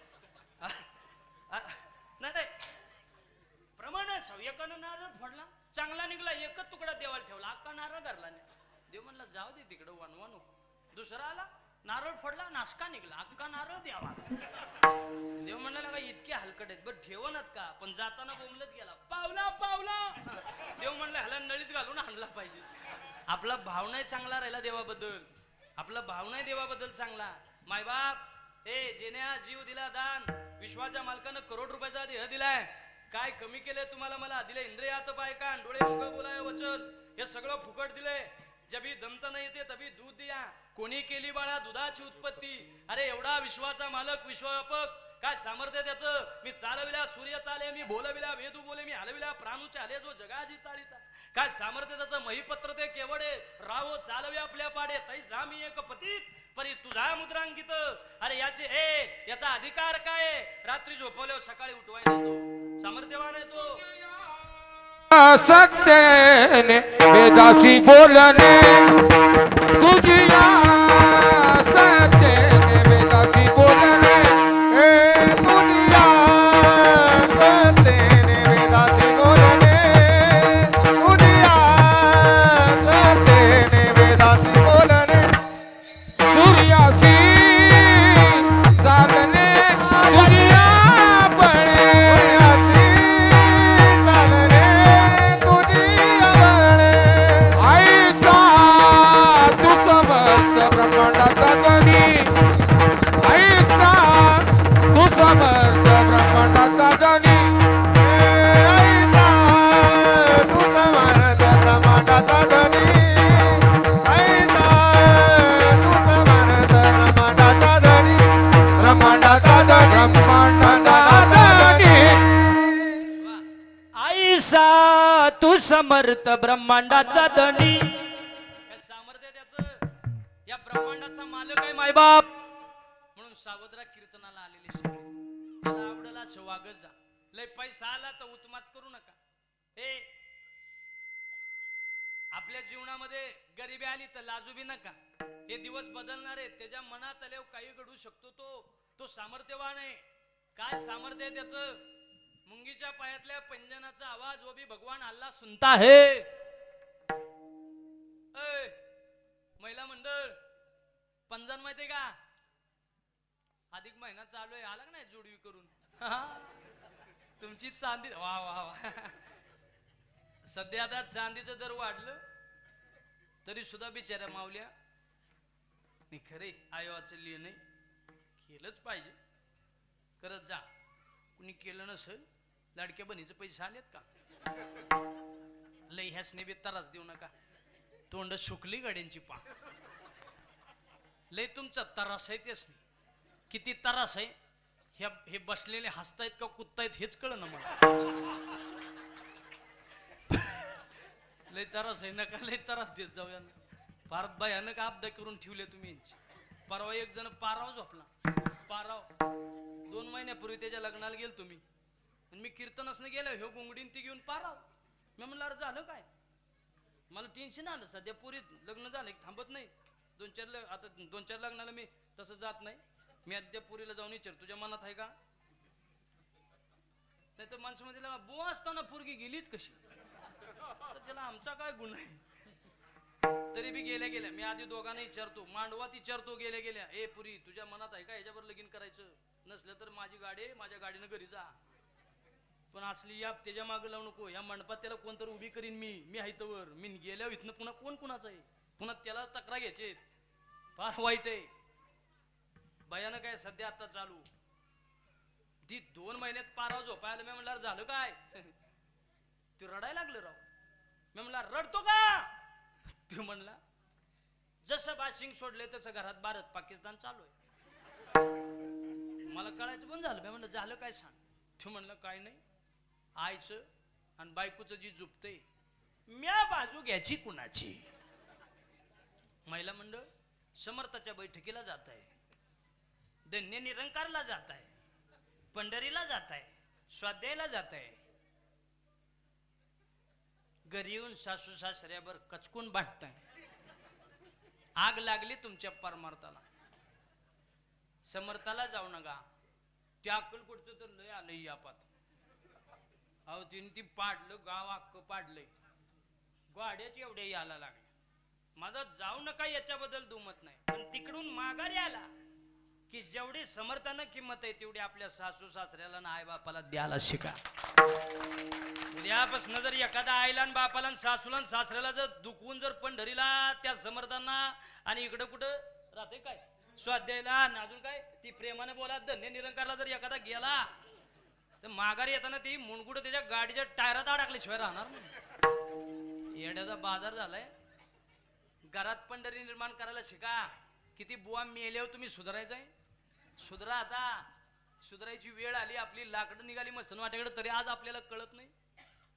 नाही प्रमाण एकानं नारळ फोडला चांगला निघला, एकच तुकडा देवाला ठेवला, अख्खा नारळ धरला नाही. देव म्हणला जाऊ दे तिकडे वनवा नको. दुसरा आला नारळ फोडला नाशका निघला, अख्खा नारळ द्यावा. देव म्हणला इतके हलकट आहेत बरं ठेवणत का. पण जाताना बोंबलत गेला पावला. देव म्हणला ह्याला नळीत घालून आणला पाहिजे. आपला भावना चांगला राहिला देवाबद्दल. आपला भावना देवाबद्दल चांगला. मायबाप जेने जीव दिला दान. विश्वाच्या मालकानं करोड रुपयाचा देह दिलाय. काय कमी केलंय तुम्हाला मला. दिले इंद्रियात पाय कान डोळे मुख बोलाय वचन. हे सगळं फुकट दिलंय. जबी दमत नाही येते तभी दूध दिया. कोणी केली बाळा दुधाची उत्पत्ती. अरे एवढा विश्वाचा मालक विश्वव्यापक काय सामर्थ्य त्याचं. मी चालविला सूर्य चाले, मी बोलविला वेदू बोले, मी हलविला प्राणूचे आले जो जगाजी चालिता. काय सामर्थ्य त्याचं महिपत्र ते केवडे. राहो चालवे आपल्या पाडे तै जामी एक पतीत परी तुझा मुद्रांकित. अरे याचा अधिकार काय. रात्री झोपवल्यावर सकाळी उठवायला तो सामर्थ्यवान आहे तो. सत्तेने वेदासी बोलणे तुझिया. सत्तेने वेदासी बोलणे समर्थ ब्रह्मांडाचा धनी ऐका तू समर्थ ब्रह्मांडाचा धनी ऐका तू समर्थ ब्रह्मांडाचा धनी ब्रह्मांडाचा धनी ब्रह्मांडाचा धनी आईसा तू समर्थ ब्रह्मांडाचा धनी. काय सामर्थ्य त्याचं या ब्रह्मांडाचा मालक आहे मायबाप म्हणून सावधरा कीर्तनाला आलेले सगळे त्याला आवडला असं वागत जा. लय पैसा आला तर उत्मात करू नका. हे आपल्या जीवनामध्ये गरिबी आली तर लाजू बी नका. हे दिवस बदलणार आहे. त्याच्या मनात आल्यावर काही घडू शकतो. तो सामर्थ्यवान आहे. काय सामर्थ्य आहे त्याचं? मुंगीच्या पायातल्या पंजनाचा आवाज वो भी भगवान अल्लाह सुनता है. महिला मंडळ पंजन माहितीये का? अधिक महिना चालू आहे. आला का नाही जोडवी करून? तुमची चांदी वा वा वा. सध्या आता चांदीचं दर वाढलं तरी सुद्धा बिचाऱ्या मावल्या मी खरे आयोचं लिहिणं केलंच पाहिजे. करत जा. कुणी केलं नसेल लाडक्या बहिणीचे पैसे आलेत का? लय ह्यासने बी त्रास देऊ नका. तोंड सुकली गाड्यांची पा. लय तुमचा तरास आहे तेच नाही. किती तरास आहे हे बसलेले हसतायत का कुदतायत हेच कळ ना मला. लय तरास आहे नका लय त्रास देत जाऊया. भारत भयानक आपदा करून ठेवले तुम्ही यांची. परवा एक जण पाराव झोपला. पाराव 2 महिन्यापूर्वी त्याच्या लग्नाला गेलो तुम्ही आणि मी कीर्तनच न गेलो. ह्यो गुंगडीन ती घेऊन पाराव. मी म्हणलं अरे झालं काय? मला टेन्शन आलं. सध्या पुरी लग्न झालं थांबत नाही. 2-4 लग्नाला मी तसं जात नाही. मी अद्याप पुरीला जाऊन विचार तुझ्या मनात आहे का? नाही तर माणसामध्ये बो असताना पोरगी गेलीच कशी? तर त्याला आमचा काय गुन्हा आहे? तरी बी गेल्या गेल्या मी आधी दोघांना विचारतो. मांडवात विचारतो गेल्या गेल्या ए पुरी तुझ्या मनात आहे का ह्याच्यावर लगीन करायचं? नसलं तर माझी गाडी माझ्या गाडीनं घरी जा. पण असली या त्याच्या मागे लावू नको. या मंडपात त्याला कोणतरी उभी करीन मी हायतवर. मी गेल्यावर इथनं पुन्हा कोण कुणाचं आहे? पुन्हा त्याला तक्रार घ्यायचे. फार वाईट आहे. भयानक आहे सध्या आता चालू. ती 2 महिन्यात पाराव झोपायला. मी म्हणलं झालं काय? ते रडायला लागलं राव. मी म्हणला रडतो का? तू म्हणला जसं बाशिंग सोडले तसं घरात भारत पाकिस्तान चालू आहे. मला कळायचं पण झालं. मी म्हणलं झालं काय सांग. तू म्हणलं काय नाही. आईचं आणि बायकोचं जी जुपते म्या बाजू घ्यायची कुणाची? महिला मंडळ समर्थाच्या बैठकीला जात आहे. धन्य निरंकारला जात आहे. पंढरीला जात आहे. स्वाध्यायाला जात आहे. घरी येऊन सासू सासऱ्यावर कचकून बांधताय. आग लागली तुमच्या परमार्थाला. समर्थाला जाऊ नका. त्या अक्कलकोटचं तर लय आलंय यापात. अहो तिने ती पाडलं गाव अख्खं पाडलंय. गाड्याच एवढ्या यायला लागल्या. माझा जाऊ नका याच्याबद्दल दुमत नाही. पण तिकडून माघारी आला की जेवढी समर्थानं किंमत आहे तेवढी आपल्या सासू सासऱ्याला ना आई बापाला द्यायला शिका. उद्यापासून जर एखादा आईला आणि बापाला आणि सासूला आणि सासऱ्याला जर दुखवून जर पंढरीला त्या समर्थांना आणि इकडं कुठं राहते काय स्वाध्यायला आणि अजून काय ती प्रेमाने बोला धन्य निरंकारला जर एखादा गेला तर माघारी येताना ती मुणगुड त्याच्या गाडीच्या टायरात अडकल्याशिवाय राहणार नाही. येड्याचा बाजार झालाय. घरात पंढरी निर्माण करायला शिका. किती बुवा मेल्यावर तुम्ही सुधारायचंय. सुधरा आता. सुधारायची वेळ आली. आपली लाकडं निघाली मसन वाट्याकडे तरी आज आपल्याला कळत नाही.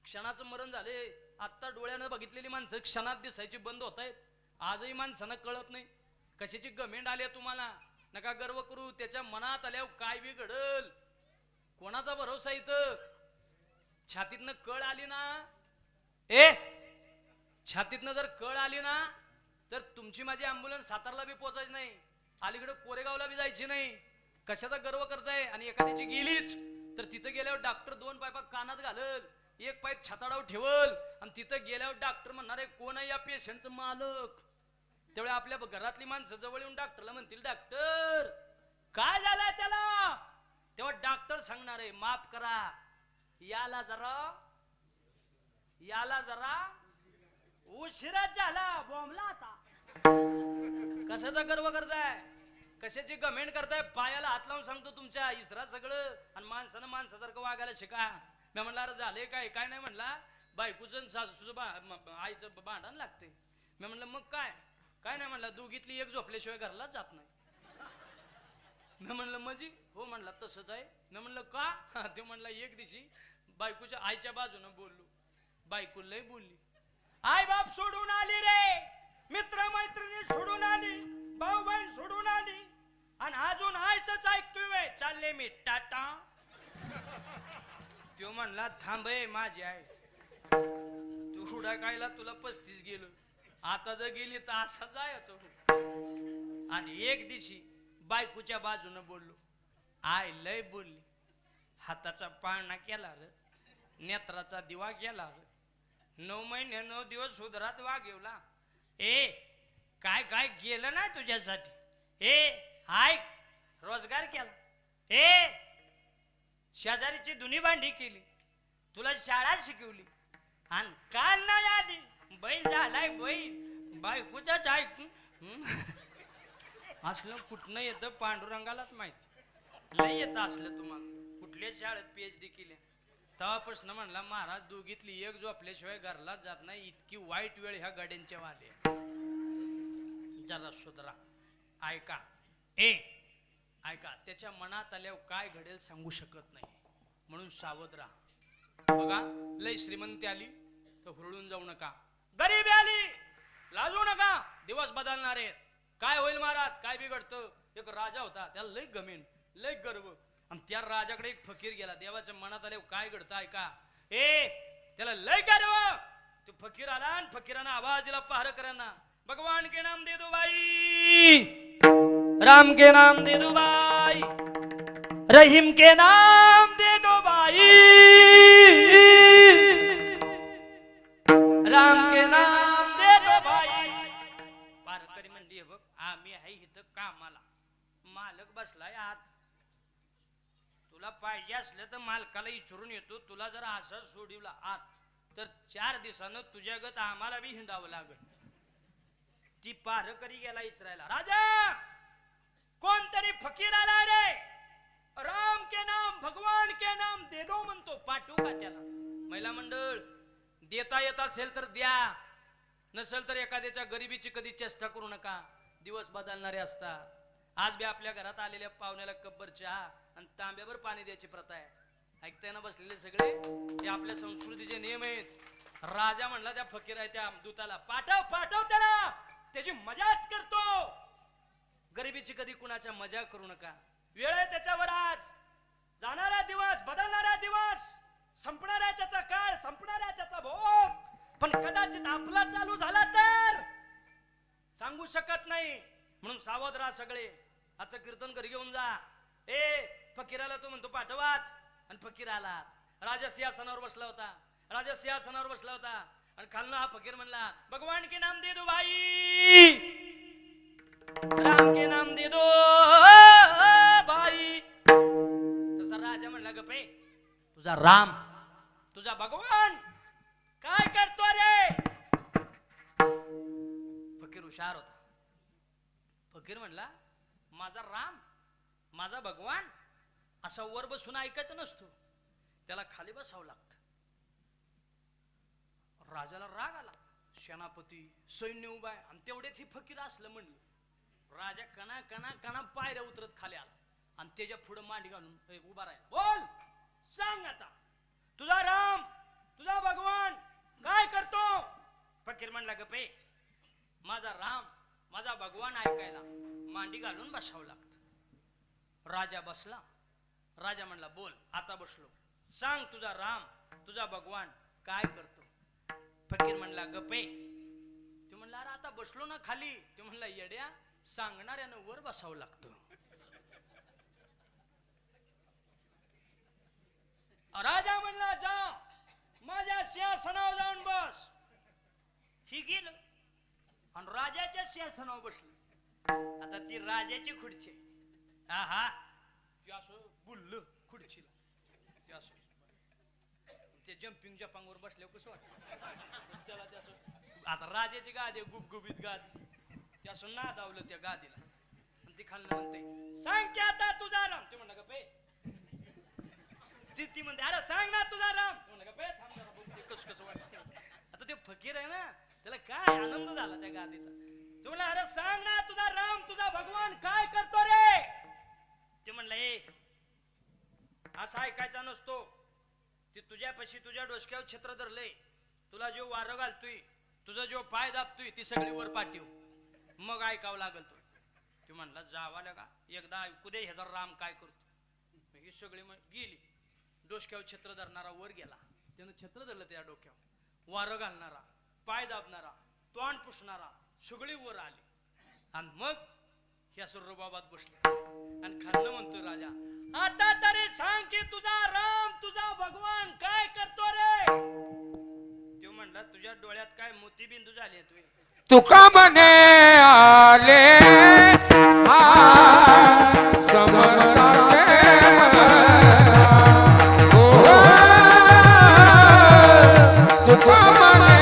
क्षणाचं मरण झाले. आत्ता डोळ्यानं बघितलेली माणसं क्षणात दिसायची बंद होत आहेत. आजही माणसानं कळत नाही. कशाची गमेंड आली तुम्हाला. नका गर्व करू. त्याच्या मनात आल्यावर काय बी घडल. कोणाचा भरोसा इथं. छातीतनं कळ आली ना छातीतनं जर कळ आली ना तर तुमची माझी अँब्युलन्स सातारला बी पोहोचायची नाही. अलीकडे कोरेगावला बी जायची नाही. कशाचा गर्व करताय. आणि एखाद्याची गेलीच तर तिथं गेल्यावर डॉक्टर 2 पायपा कानात घालल. 1 पाईप छाताडावर ठेवल. आणि तिथं गेल्यावर डॉक्टर म्हणणार आहे कोण आहे या पेशंटचं मालक. त्यावेळी आपल्या घरातली माणसं जवळ येऊन डॉक्टरला म्हणतील डॉक्टर काय झालंय त्याला. तेव्हा डॉक्टर सांगणार आहे माफ करा याला जरा उशिरा झाला बोंबला आता. कशाचा गर्व करताय. कशाची गमेंट करताय? पायाला हात लावून सांगतो तुमच्या इसरा सगळं, आणि माणसानं माणसासारखं वागायला शिका. मी म्हणला अरे झाले काय? काय नाही म्हणला, बायकोचं सासूचं आईचं भांडण लागते. मी म्हणलं मग काय? काय नाही म्हणला, दोघीतली एक झोपल्याशिवाय घरलाच जात नाही. मी म्हणलं म्हणजे? हो म्हणला तसंच आहे. मी म्हणलं का? ते म्हणला एक दिवशी बायकोच्या आईच्या बाजूनं बोललो, बायको लय बोलली, आई बाप सोडून आली रे, मित्र मैत्रिणी सोडून आली, भाऊ बहीण सोडून आली, आणि अजून आईच ऐकतोय, चालले मी टाटा. तो म्हणला थांबे माझी आई, तू उडा कायला तुला 35 गेलो, आता जर गेली तर असा जायचं. आणि एक दिवशी बायकोच्या बाजूनं बोललो, आय लय बोलली, हाताचा पाळणा केला र, नेत्राचा दिवा केला र, 9 महिने 9 दिवस सुधरात वागवला. ए काय काय केलं नाही तुझ्यासाठी, ए ऐक रोजगार केला, ए शेजारीची धुनी भांडी केली, तुला शाळा शिकवली, आणि काल नाही आली, बैल झालाय बैल, बायकोच्याच ऐकून. असलं कुठनं येतं पांडुरंगालाच माहिती, लय येतं असलं तुम्हाला. कुठल्या शाळेत PhD केल्या, तेव्हापासून म्हणला महाराज दोघीतली एक झोपल्याशिवाय घरलाच जात नाही, इतकी वाईट वेळ ह्या गाड्यांच्या वाले. जरा सुधरा, ऐका. ऐका, त्याच्या मनात आल्यावर काय घडेल सांगू शकत नाही, म्हणून सावध राहा. बघा लय श्रीमंती आली तर हुरळून जाऊ नका, गरीबी आली लाजू नका, दिवस बदलणार आहेत. काय होईल महाराज, काय बिघडतं? एक राजा होता, त्याला लय गमेन, लय गर्व, आणि त्या राजाकडे एक फकीर गेला. देवाच्या मनात आल्यावर काय घडतं ऐका. त्याला लय गर्व. तो फकीर आला आणि फकीरानं आवाज दिला पहारेकरांना, भगवान के नाम दे दो भाई, राम के नाम दे दो भाई, रहीम के नाम दे दो भाई, राम के नाम दे दो भाई. पारकरी म्हणली बघ, आम्ही आहे इथं कामाला, मालक बसलाय आत, तुला पाहिजे असलं तर मालकाला विचारून येतो. तुला जर असं सोडवला आत तर 4 दिवसानं तुझ्यागत आम्हाला बी हिंडावं लागल. ती पारकरी गेला इचरायला, राजा कोणतरी फकीर आला रे, राम के नाम भगवान के नाम दे दो म्हणतो, पाठवू का त्याला? महिला मंडळ, देता येत असेल तर द्या, नसेल तर एखाद्याच्या गरिबीची कधी चेष्टा करू नका. दिवस बदलणारे असतात. आज बी आपल्या घरात आलेल्या पाहुण्याला कब्बर चहा आणि तांब्यावर पाणी द्यायची प्रथा आहे. ऐकताय ना बसलेले सगळे? ते आपल्या संस्कृतीचे नियम आहेत. राजा म्हणला त्या फकीर आहे त्या दूताला, पाठव पाठव त्याला, त्याची मजाच करतो. गरिबीची कधी कुणाच्या मजा करू नका. वेळ आहे त्याच्यावर, आज जाणारा दिवस, बदलणारा दिवस, संपणारा त्याचा काळ, संपणारा त्याचा भोग. पण कदाचित आपला चालू झाला तर सांगू शकत नाही, म्हणून सावध राहा सगळे. आजचं कीर्तन घरी घेऊन जा. फकीराला तो म्हणतो पाठवात, आणि फकीर आला. राजा सिंहासनावर बसला होता, राजा सिंहासनावर बसला होता, आणि खालनं हा फकीर म्हणला, भगवान के नाम दे दो भाई, राम के नाम दे दो भाई. तसा राजा म्हणला, गप्पे तुझा राम, तुझा भगवान काय करतो रे? फकीर हुशार होता. फकीर म्हणला, माझा राम, माझा भगवान असा वर बसून ऐकायचं नसतो, त्याला खाली बसावं लागतं. राजाला राग आला. सेनापती सैन्य उभा आहे आणि तेवढ्यात ही फकीर असलं म्हणलं. राजा कणा कणा कणा पायऱ्या उतरत खाली आला आणि त्याच्या पुढे मांडी घालून उभा राहिला. बोल, सांग आता, तुझा राम, तुझा भगवान काय करतो? फकीर म्हणला, गप्पे माझा राम, माझा भगवान ऐकायला मांडी घालून बसावं लागतं. राजा बसला. राजा म्हणला, बोल, आता बसलो, सांग तुझा राम, तुझा भगवान काय करतो? फकीर म्हणला, गप्पे. तू म्हणला, अरे आता बसलो ना खाली. तू म्हणला, येड्या, सांगणाऱ्यानं वर बसावं लागतं. राजा म्हणला, जा माझ्या सिंहासनावर जाऊन बस. ही गेलं आणि राजाच्या सिंहासनावर बसलं. आता ती राजाची खुर्ची. हा हा, ते असं बुललं खुर्चीला, ते असं ते जम्पिंग जपांगवर बसल्यावर कसं वाटतं त्याला. ते असं आता राजाची गादी गुबगुबीत गादी, ते असं नादावलं त्या गादीला. ती खाल्लं म्हणते सांग की आता तुझा राम. ते म्हणलं का पे ती म्हणते अरे सांग ना तुझा राम. म्हणलं का पे थांब जरा बघू ते कसं कसं वाटतं. आता ते फकीर आहे ना त्याला काय आनंद झाला त्या गादीचा. ते म्हणलं अरे सांग ना तुझा राम तुझा भगवान काय करतो रे. ते म्हणलं ए असं ऐकायचा नसतो. ती तुझ्यापाशी तुझ्या डोसक्यावर छत्र धरले तुला जो वारं घालतोय तुझा जो पाय दाबतोय ती सगळी वर पाठव मग ऐकावं लागल तो. ती म्हणला जावाला का एकदा ऐकू दे ह्याचा राम काय करतो. ही सगळी गेली. डोसक्यावर छत्र धरणारा वर गेला. त्यानं छत्र धरलं त्या डोक्यावर. वारं घालणारा पाय दाबणारा तोंड पुसणारा सगळी वर आली. आणि मग ह्या सुरबाबात बसले आणि खाल्लं म्हणतो राजा आता तरी सांग की तुझा राम तुझा भगवान काय करतो रे. तो म्हणला तुझ्या डोळ्यात काय मोतीबिंदू झाले तुझे. तुका म्हणे आले समर्थाचे तुका म्हणे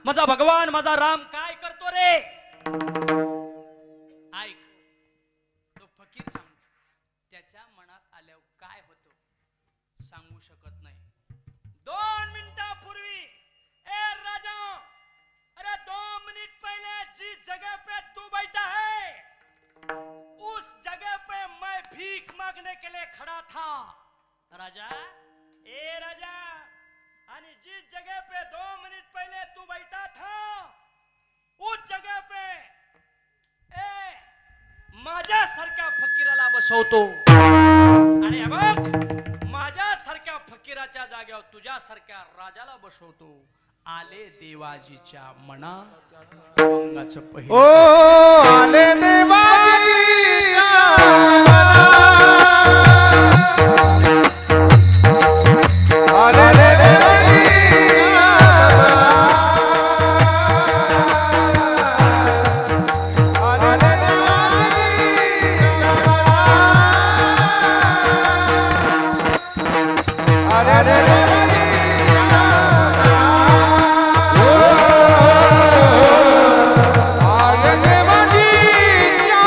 माझा भगवान माझा राम काय करतो रे. ऐक तो फकीर सांग त्याच्या मनात आल्यावर काय होतं सांगू शकत नाही. 2 मिनिटापूर्वी ए राजा अरे 2 मिनट पहले जिस जगह पे तू बैठा है उस जगह पे मैं भीख मांगने के लिए खड़ा था. राजा ए राजा आणि जिस जगह पे 2 मिनट पहले तू बैठा था उस जगह पे माझ्यासारख्या फकीराला बसवतो. आणि बघ माझ्यासारख्या फकीराच्या जागेवर तुझ्यासारख्या राजाला बसवतो. आले देवाजीच्या मना अंगाचं पहिलं ओ आले देवाजीच्या आले देवाजीच्या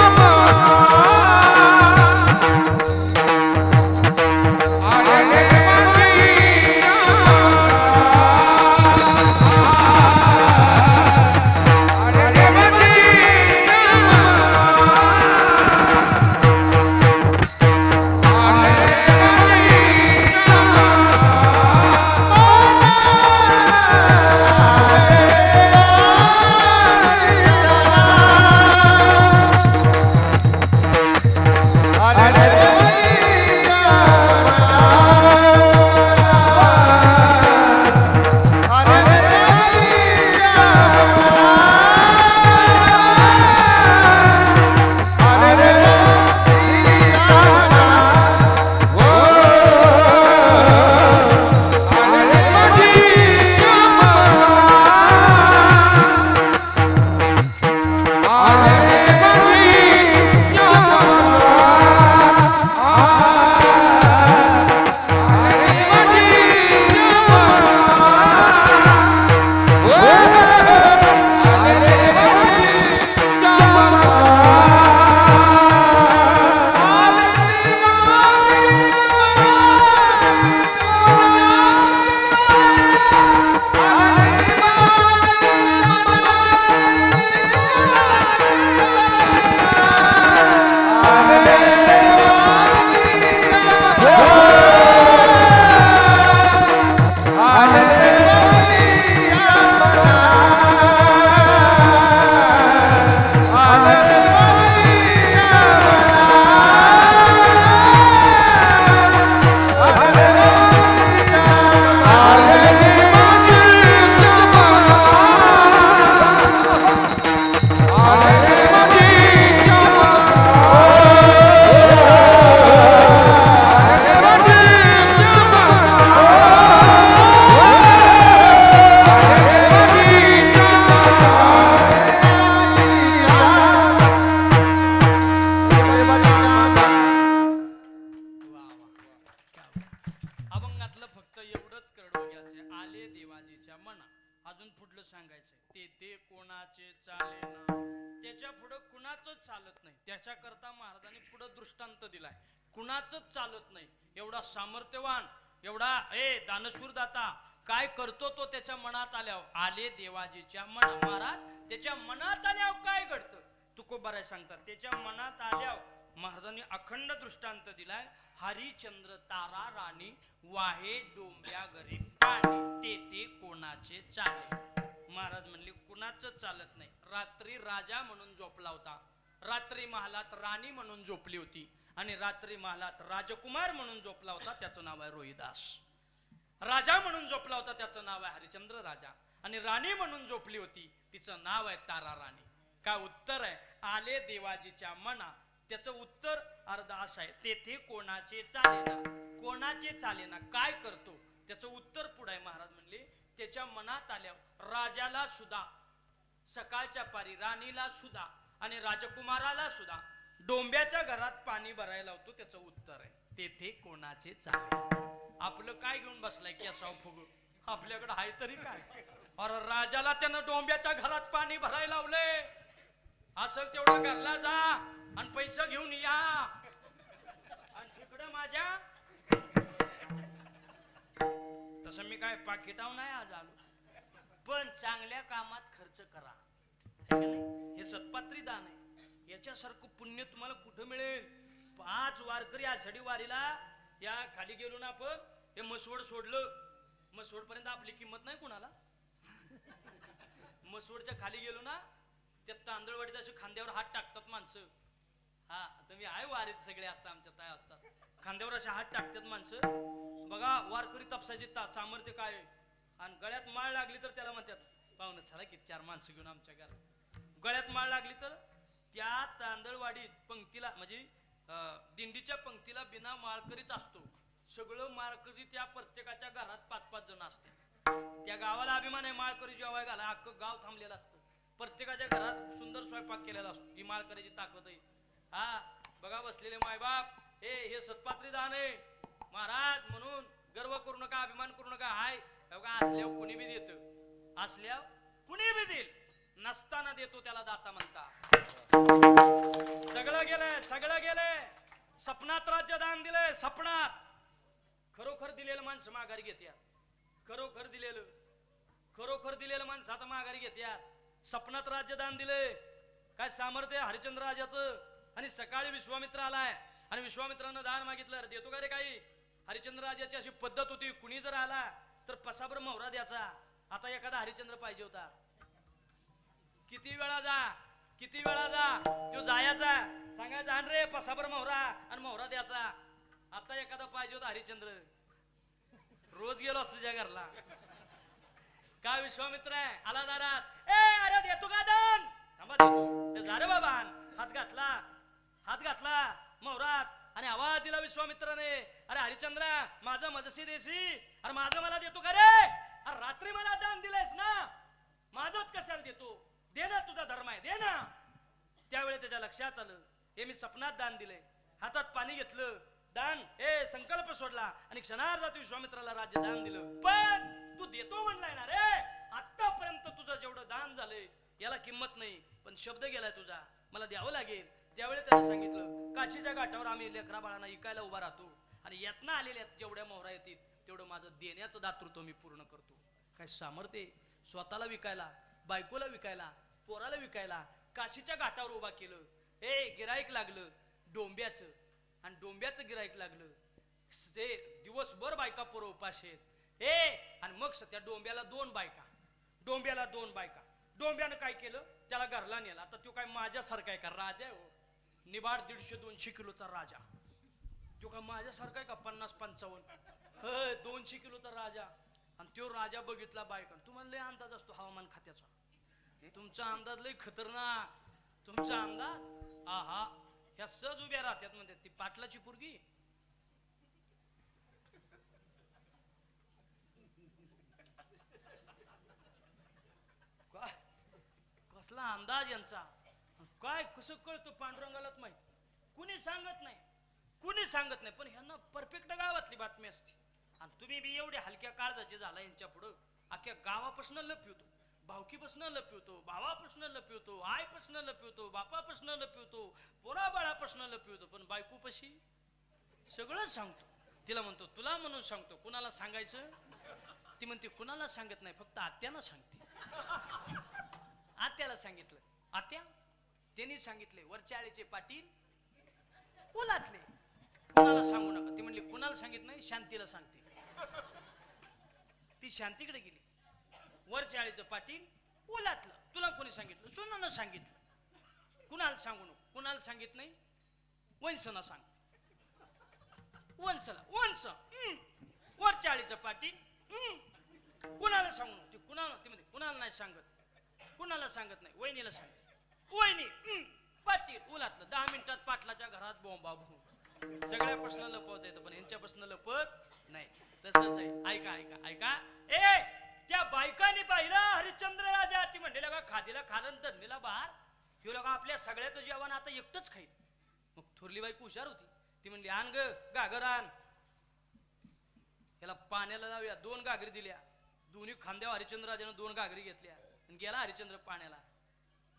त्याच्याकरता महाराजांनी पुढे दृष्टांत दिलाय. कुणाचंच चालत नाही. एवढा सामर्थ्यवान, एवढा दानशूर दाता काय करतो तो त्याच्या मनात आल्यावर. आले देवाजीच्या मनात. महाराज त्याच्या मनात आल्यावर काय घडतं तुकोबाराय सांगतात. त्याच्या मनात आल्यावर महाराजांनी अखंड दृष्टांत दिलाय. हरिचंद्र तारा राणी वाहे डोंब्या घरी पाणी ते कोणाचे चाले. महाराज म्हणले कुणाचं चालत नाही. रात्री राजा म्हणून झोपला होता, रात्री महालात राणी म्हणून झोपली होती, आणि रात्री महालात राजकुमार म्हणून झोपला होता, त्याचं नाव आहे रोहिदास. राजा म्हणून झोपला होता त्याचं नाव आहे हरिचंद्र राजा, आणि राणी म्हणून झोपली होती तिचं नाव आहे तारा राणी. काय उत्तर आहे? आले देवाजीच्या मना. त्याचं उत्तर अर्ध असं आहे, तेथे कोणाचे चालेना. कोणाचे चालेना काय करतो त्याचं उत्तर पुढे आहे. महाराज म्हणले त्याच्या मनात आल्यावर राजाला सुद्धा, सकाळच्या पारी राणीला सुद्धा आणि राजकुमाराला सुद्धा डोंब्याच्या घरात पाणी भरायला होतो. त्याचं उत्तर आहे तेथे कोणाचे चाले. आपलं काय घेऊन बसलाय केसाव फुगू? आपल्याकडे आहे तरी काय? अरे राजाला त्यानं डोंब्याच्या घरात पाणी भरायला लावले. असं तेवढं घरला जा आणि पैसे घेऊन या, आणि इकडं माझ्या तसं मी काय पाकिटाव नाही आज आलो, पण चांगल्या कामात खर्च करा. हे सत्पात्री दान आहे. याच्यासारखं पुण्य तुम्हाला कुठं मिळेल? 5 वारकरी आषाढी वारीला या खाली गेलो ना आपण, हे मसवड सोडलं. मसवड पर्यंत आपली किंमत नाही कुणाला. मसवडच्या खाली गेलो ना, त्या तांदळवाडीत असे खांद्यावर हात टाकतात माणसं. हा तुम्ही आहे वारीत सगळे असतात, आमच्या ताय असतात, खांद्यावर असे हात टाकतात माणसं. बघा वारकरी तपसाची सामर्थ्य काय आहे. आणि गळ्यात माळ लागली तर त्याला म्हणतात पाहुणं चला की 4 माणसं घेऊन आमच्या घरात. गळ्यात माळ लागली तर त्या तांदळवाडीत पंक्तीला म्हणजे दिंडीच्या पंक्तीला बिना माळकरीच असतो. सगळं माळकरी त्या प्रत्येकाच्या घरात 5-5 जण असते. त्या गावाला अभिमान आहे, माळकरी जेवाय घाला अख्खं गाव थांबलेलं असतं. प्रत्येकाच्या घरात सुंदर स्वयंपाक केलेला असतो. ही माळकरीची ताकद आहे. हा बघा बसलेले मायबाप, हे सत्पात्री दान आहे महाराज. म्हणून गर्व करू नका, अभिमान करू नका. हाय बघा असल्यावर कुणी बी देत, असल्यावर कुणी बी देईल, नसताना देतो त्याला दाता म्हणता. सगळं गेलंय, सगळं गेलंय. सपनात राज्य दान दिलंय. सपनात खरोखर दिलेलं माणसं माघारी घेत्या. खरोखर दिलेलं माणसं आता माघारी घेत्या. सपनात राज्य दान दिलंय. काय सामर्थ्य हरिचंद्र राजाचं. आणि सकाळी विश्वामित्र आलाय आणि विश्वामित्रानं दान मागितलं. देतो का रे काही? हरिचंद्र राजाची अशी पद्धत होती, कुणी जर आला तर पसाभर मोहरा द्यायचा. आता एखादा हरिचंद्र पाहिजे होता, किती वेळा जा तो जायचा, सांगायचा आण रे पसाभर मोहरा, आणि मोहरा द्यायचा. आता एखादा पाहिजे होता हरिचंद्र, रोज गेलो असतो तुझ्या घरला. काय विश्वामित्र आहे आला दारात, अरे देतो का दान? थांबा देतो. जा रे बाबा. हात घातला मोहरात आणि आवाज दिला विश्वामित्राने, अरे हरिचंद्र माझं मजसी देशी, अरे माझं मला देतो का रे? अरे रात्री मला दान दिलंयस ना, माझंच कशाला देतो? दे ना, तुझा धर्म आहे, दे ना. त्यावेळी त्याच्या लक्षात आलं, हे मी सपनात दान दिलंय. हातात पाणी घेतलं, दान संकल्प सोडला आणि क्षणार्धात विश्वामित्राला राज्य दान दिलं. पण तू देतो म्हणलाय ना रे, आतापर्यंत तुझं जेवढं दान झालंय याला किंमत नाही, पण शब्द गेलाय तुझा, मला द्यावं लागेल. त्यावेळी त्याने सांगितलं, काशीच्या घाटावर आम्ही लेकरा बाळांना इकायला उभा राहतो आणि यातना आलेल्या जेवढ्या मोहरा येतील तेवढं माझं देण्याचं दातृत्व मी पूर्ण करतो. काय सामर्थ्य, स्वतःला विकायला, बायकोला विकायला, पोराला विकायला काशीच्या घाटावर उभा केलं. गिराईक लागलं डोंब्याचं, आणि डोंब्याचं गिराईक लागलं. ते दिवसभर बायका पोरं उपाशी आहेत. आणि मग त्या डोंब्याला 2 बायका, डोंब्यानं काय केलं, त्याला घरला नेला. आता तो काय माझ्यासारखा आहे का? राजा आहे हो, निबाड 150-200 किलोचा राजा. तो काय माझ्यासारखा आहे का? 50-55 200 किलोचा राजा. आणि तो राजा बघितला बायका. तुम्हाला लय अंदाज असतो हवामान खात्याचा, तुमचा अंदाज लय खतरनाक. तुमचा अंदाज आहा, ह्या सहज उभ्या राहत्यात म्हणतात. ती पाटलाची पोरगी कसला अंदाज यांचा. काय कसं कळतं पांडुरंगालाच माहित. कुणी सांगत नाही, पण ह्यांना परफेक्ट गावातली बातमी असते. आणि तुम्ही बी एवढे हलक्या काळजाचे झाला यांच्या पुढं, अख्ख्या गावापासून लप होतो. भावकीपासून लपवतो, भावापासून लपवतो, आईपासून लपवतो, बापापासून लपवतो, पोराबाळापासून लपवतो, पण बायकोपाशी सगळंच सांगतो. तिला म्हणतो तुला म्हणून सांगतो, कुणाला सांगायचं? ती म्हणते कुणाला सांगत नाही, फक्त आत्याला सांगते. आत्याला सांगितलं, आत्या त्यांनी सांगितले वरच्या आळीचे पाटील उलातले, कुणाला सांगू नका. ती म्हणली कुणाला सांगित नाही, शांतीला सांगते. ती शांतीकडे गेली, वरच्या आळीचं पाटील उलातलं, तुला कोणी सांगितलं? सुनानं सांगितलं. कुणाला सांगू नको, कुणाला सांगित नाही, वंशना सांग. वंशला वंश वरच्या आळीचं पाटील कुणाला सांगू नको. ती कुणाला, ती म्हणते कुणाला नाही सांगत, कुणाला सांगत नाही, वहिनीला सांगत. वहिनी पाटील उलातलं. 10 मिनिटात पाटलाच्या घरात बोंबा बोंब. सगळ्यापासून लपवता येतं, पण यांच्यापासून लपत नाही. तसंच आहे. ऐका ऐका ऐका. ए त्या बायकांनी पाहिलं हरिश्चंद्र राजा, ती म्हणले का खादीला खालन तरणीला बहार, हे लोक आपल्या सगळ्याचं जेवण आता एकटंच खाईल. मग थोरली बायको हुशार होती, ती म्हणली आण ग गागर आण, याला पाण्याला लावूया. 2 गागरी दिल्या, दोन्ही खांद्यावर हरिश्चंद्र राजानं 2 गागरी घेतल्या आणि गेला हरिश्चंद्र पाण्याला.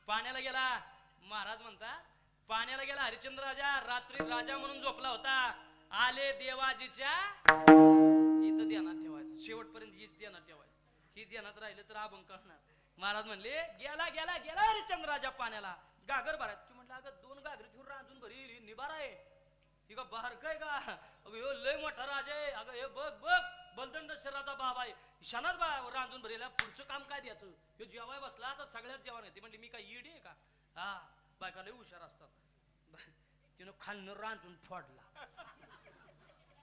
पाण्याला गेला. महाराज म्हणतात पाण्याला गेला हरिश्चंद्र राजा, रात्री राजा म्हणून झोपला होता. आले देवाजीच्या, इथं ध्यानात ठेवायचं, शेवटपर्यंत हीच ध्यानात ठेवायचं. ही ध्यानात राहिलं तर अभंग करणार. महाराज म्हणले गेला गेला गेला हरिश्चंद्र राजा पाण्याला, गागर भराय. तू म्हटलं अगं 2 गागरी ठेवून रांजून भरी निबार आहे, ही का बाहेर काय का? अगं ह्यो लय मोठा राजा आहे. अगं हे बघ बघ बलदंड शरीराचा बाबा आहे, शानात बा रांजून भरेला. पुढचं काम काय द्यायचं? ह्यो जेवाय बसला आता सगळ्यात जेवण आहे. ती म्हणली मी काय ईडी आहे का? हा बायका लय हुशार असतात. तिनं खालनं रांजून फोडला,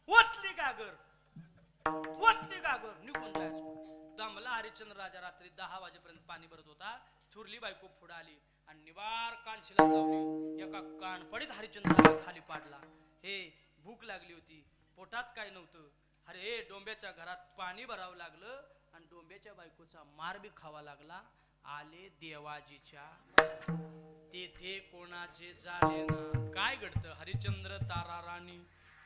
ओतली गागर, ओतली गागर, निघून जायचं. दमला हरिश्चंद्र राजा. रात्री 10 वाजेपर्यंत पाणी भरत होता. थुरली बायको पुढे आली आणि निवार कानशिला लावली. एका कानपडीत हरिश्चंद्र राजा खाली पाडला. हे भूक लागली होती, पोटात काय नव्हतं. अरे डोंब्याच्या घरात पाणी भरावं लागलं आणि डोंब्याच्या बायकोचा मार बी खावा लागला. आले देवाजीच्या, तेथे कोणाचे झाले ना. काय घडतं? हरिश्चंद्र तारा राणी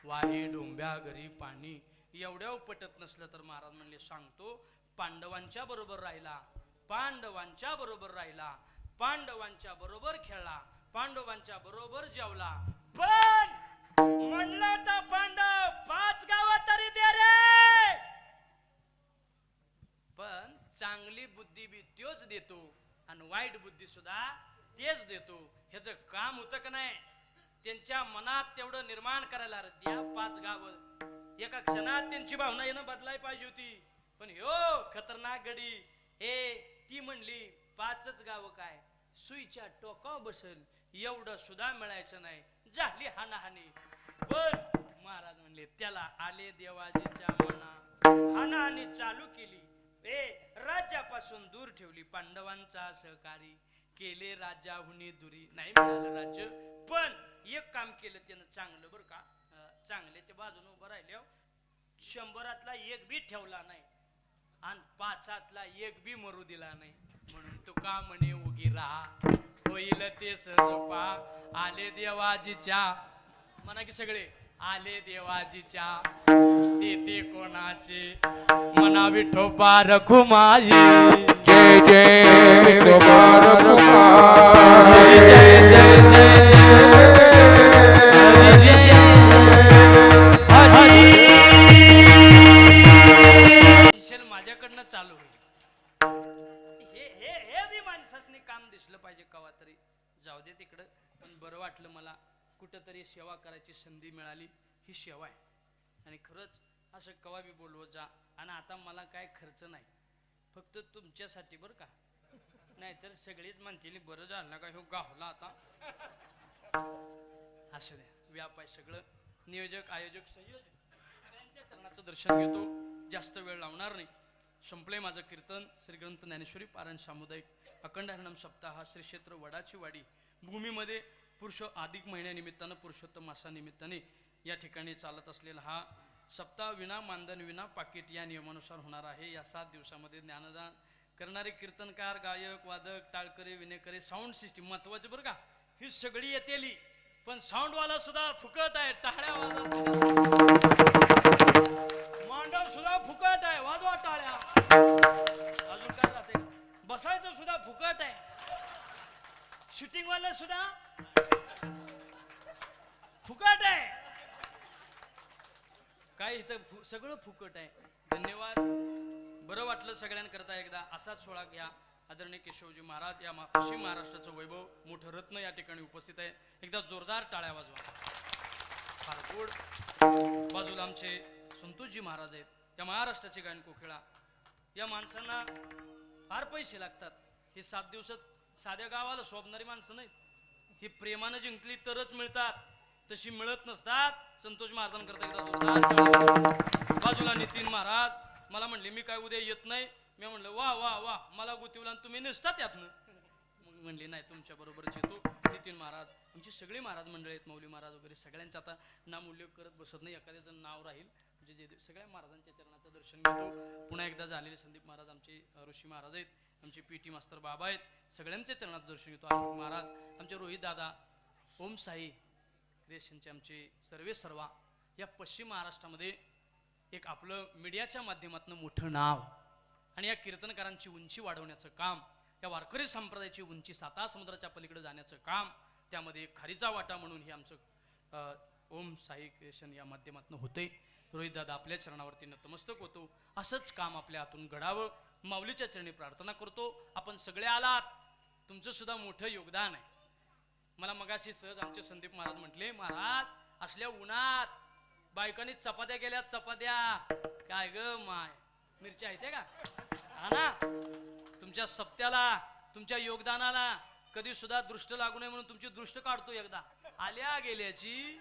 वाहे डोंब्या घरी पाणी. एवढ्या पटत नसलं तर महाराज म्हणले सांगतो, पांडवांच्या बरोबर राहिला, पांडवांच्या बरोबर राहिला, पांडवांच्या बरोबर खेळला, पांडवांच्या बरोबर जेवला. पण म्हणला तर पांडव 5 गावात तरी दे रे. पण चांगली बुद्धी बी तोच देतो आणि वाईट बुद्धी सुद्धा तेच देतो. ह्याचं काम होतं का नाही? त्यांच्या मनात तेवढं निर्माण करायला द्या. 5 गाव एका क्षणात त्यांची भावना येणं बदलाय पाहिजे होती. पण ह्यो खतरनाक गडी हे ती म्हणली 5च गाव काय सुईच्या टोकावर बसल एवढं सुद्धा मिळायचं नाही. झाली हानाहानी. पण महाराज म्हणले त्याला आले देवाजीच्या मना. हानाहानी चालू केली. राज्यापासून दूर ठेवली. पांडवांचा सहकारी केले राजाहुनी दुरी. नाही मिळालं राज्य, पण एक काम केलं त्यानं चांगलं बरं का. चांगल्याच्या बाजूने उभं राहिल्यावर 100तला 1 बी ठेवला नाही आणि 5तला 1 बी मरू दिला नाही. म्हणून तुका म्हणे उगी राहा होईल ते सहजोपा. आले देवाजीच्या, म्हणा की सगळे आले देवाजीच्या, ते कोणाचे मना विठोबा रखुमाई. जय जय विठोबा रखुमाई. जय जय जय माझ्याकडनं चालू होईल. हे बी माणसाने काम दिसलं पाहिजे कवा तरी. जाऊ दे तिकडं, पण बरं वाटलं मला. कुठंतरी सेवा करायची संधी मिळाली. ही सेवा आहे आणि खरंच असं कवा बी बोलवत जा. आणि आता मला काय खर्च नाही, फक्त तुमच्यासाठी बरं का. नाहीतर सगळीच म्हणतील बरं झालं ना का ह्यो गावला आता. असं द्या, व्याप आहे सगळं. नियोजक आयोजक संयोजक सगळ्यांच्या चरणाचं दर्शन घेतो. जास्त वेळ लावणार नाही. संपलंय माझं कीर्तन. श्रीग्रंथ ज्ञानेश्वरी पारायण सामुदायिक अखंड हरिनाम सप्ताह श्री क्षेत्र वडाची वाडी भूमीमध्ये पुरुष अधिक महिन्यानिमित्तानं पुरुषोत्तम मासानिमित्ताने या ठिकाणी चालत असलेला हा सप्ताह विना मानधन विना पाकिट या नियमानुसार होणार आहे. या 7 दिवसामध्ये ज्ञानदान करणारे कीर्तनकार, गायक, वादक, टाळकरी, विनेकरी, साऊंड सिस्टीम महत्वाचे बरं का. ही सगळी येतेली, पण साऊंडवाला सुद्धा फुकट आहे. टाळ्यावाला मांडव सुद्धा फुकट आहे. वाजवा टाळ्या. अजून काय जाते? बसायचं सुद्धा फुकट आहे, शूटिंग वाला सुद्धा फुकट आहे. काय इथं सगळं फुकट आहे. धन्यवाद. बरं वाटलं सगळ्यांकरता. एकदा असाच सोहळा घ्या. आदरणीय केशवजी महाराज या पश्चिम महाराष्ट्राचं वैभव मोठं रत्न या ठिकाणी उपस्थित आहे. एकदा जोरदार टाळ्या वाजवा. फार गोड. बाजूला आमचे संतोषजी महाराज आहेत. या महाराष्ट्राचे गायन कोकिळा. या माणसांना फार पैसे लागतात. ही 7 दिवसात साध्या गावाला शोभणारी माणसं नाहीत. ही प्रेमानं जिंकली तरच मिळतात, तशी मिळत नसतात. संतोष महाराजांकरता एकदा जोरदार. बाजूला नितीन महाराज मला म्हणले मी काय उद्या येत नाही. मी म्हणलं वा वा वा, मला गुतीवला आणि तुम्ही नसतात यातनं. मग म्हणले नाही तुमच्या बरोबरच येतो. नितीन महाराज आमची सगळी महाराज मंडळी आहेत, मौली महाराज वगैरे सगळ्यांचं आता नाम उल्लेख करत बसत नाही, एखाद्याचं नाव राहील म्हणजे जे सगळ्या महाराजांच्या चरणाचं दर्शन घेतो. पुन्हा एकदा झालेले संदीप महाराज आमचे ऋषी महाराज आहेत, आमचे पीटी मास्तर बाबा आहेत, सगळ्यांच्या चरणाचं दर्शन घेतो. अशोक महाराज आमचे रोहित दादा, ओम साई क्रिएशनचे आमचे सर्वे सर्वा. या पश्चिम महाराष्ट्रामध्ये एक आपलं मीडियाच्या माध्यमातून मोठं नाव आणि या कीर्तनकारांची उंची वाढवण्याचं काम, या वारकरी संप्रदायाची उंची 7 समुद्राच्या पलीकडे जाण्याचं काम, त्यामध्ये खारीचा वाटा म्हणून हे आमचं ओम साई क्रिएशन या माध्यमातून होते. रोहित दादा आपल्या चरणावरती नतमस्तक होतो. असंच काम आपल्या हातून घडावं माऊलीच्या चरणी प्रार्थना करतो. आपण सगळे आलात, तुमचं सुद्धा मोठं योगदान आहे. मला मगाशी सहज आमचे संदीप महाराज म्हटले, महाराज असल्या उन्हात बायकांनी चपात्या केल्या, चपात्या काय ग माय, मिरच्या आहेत का? हा ना, तुमच्या सप्त्याला तुमच्या योगदानाला कधी सुद्धा दृष्ट लागू नये म्हणून तुमची दृष्ट काढतो. एकदा आल्या गेल्याची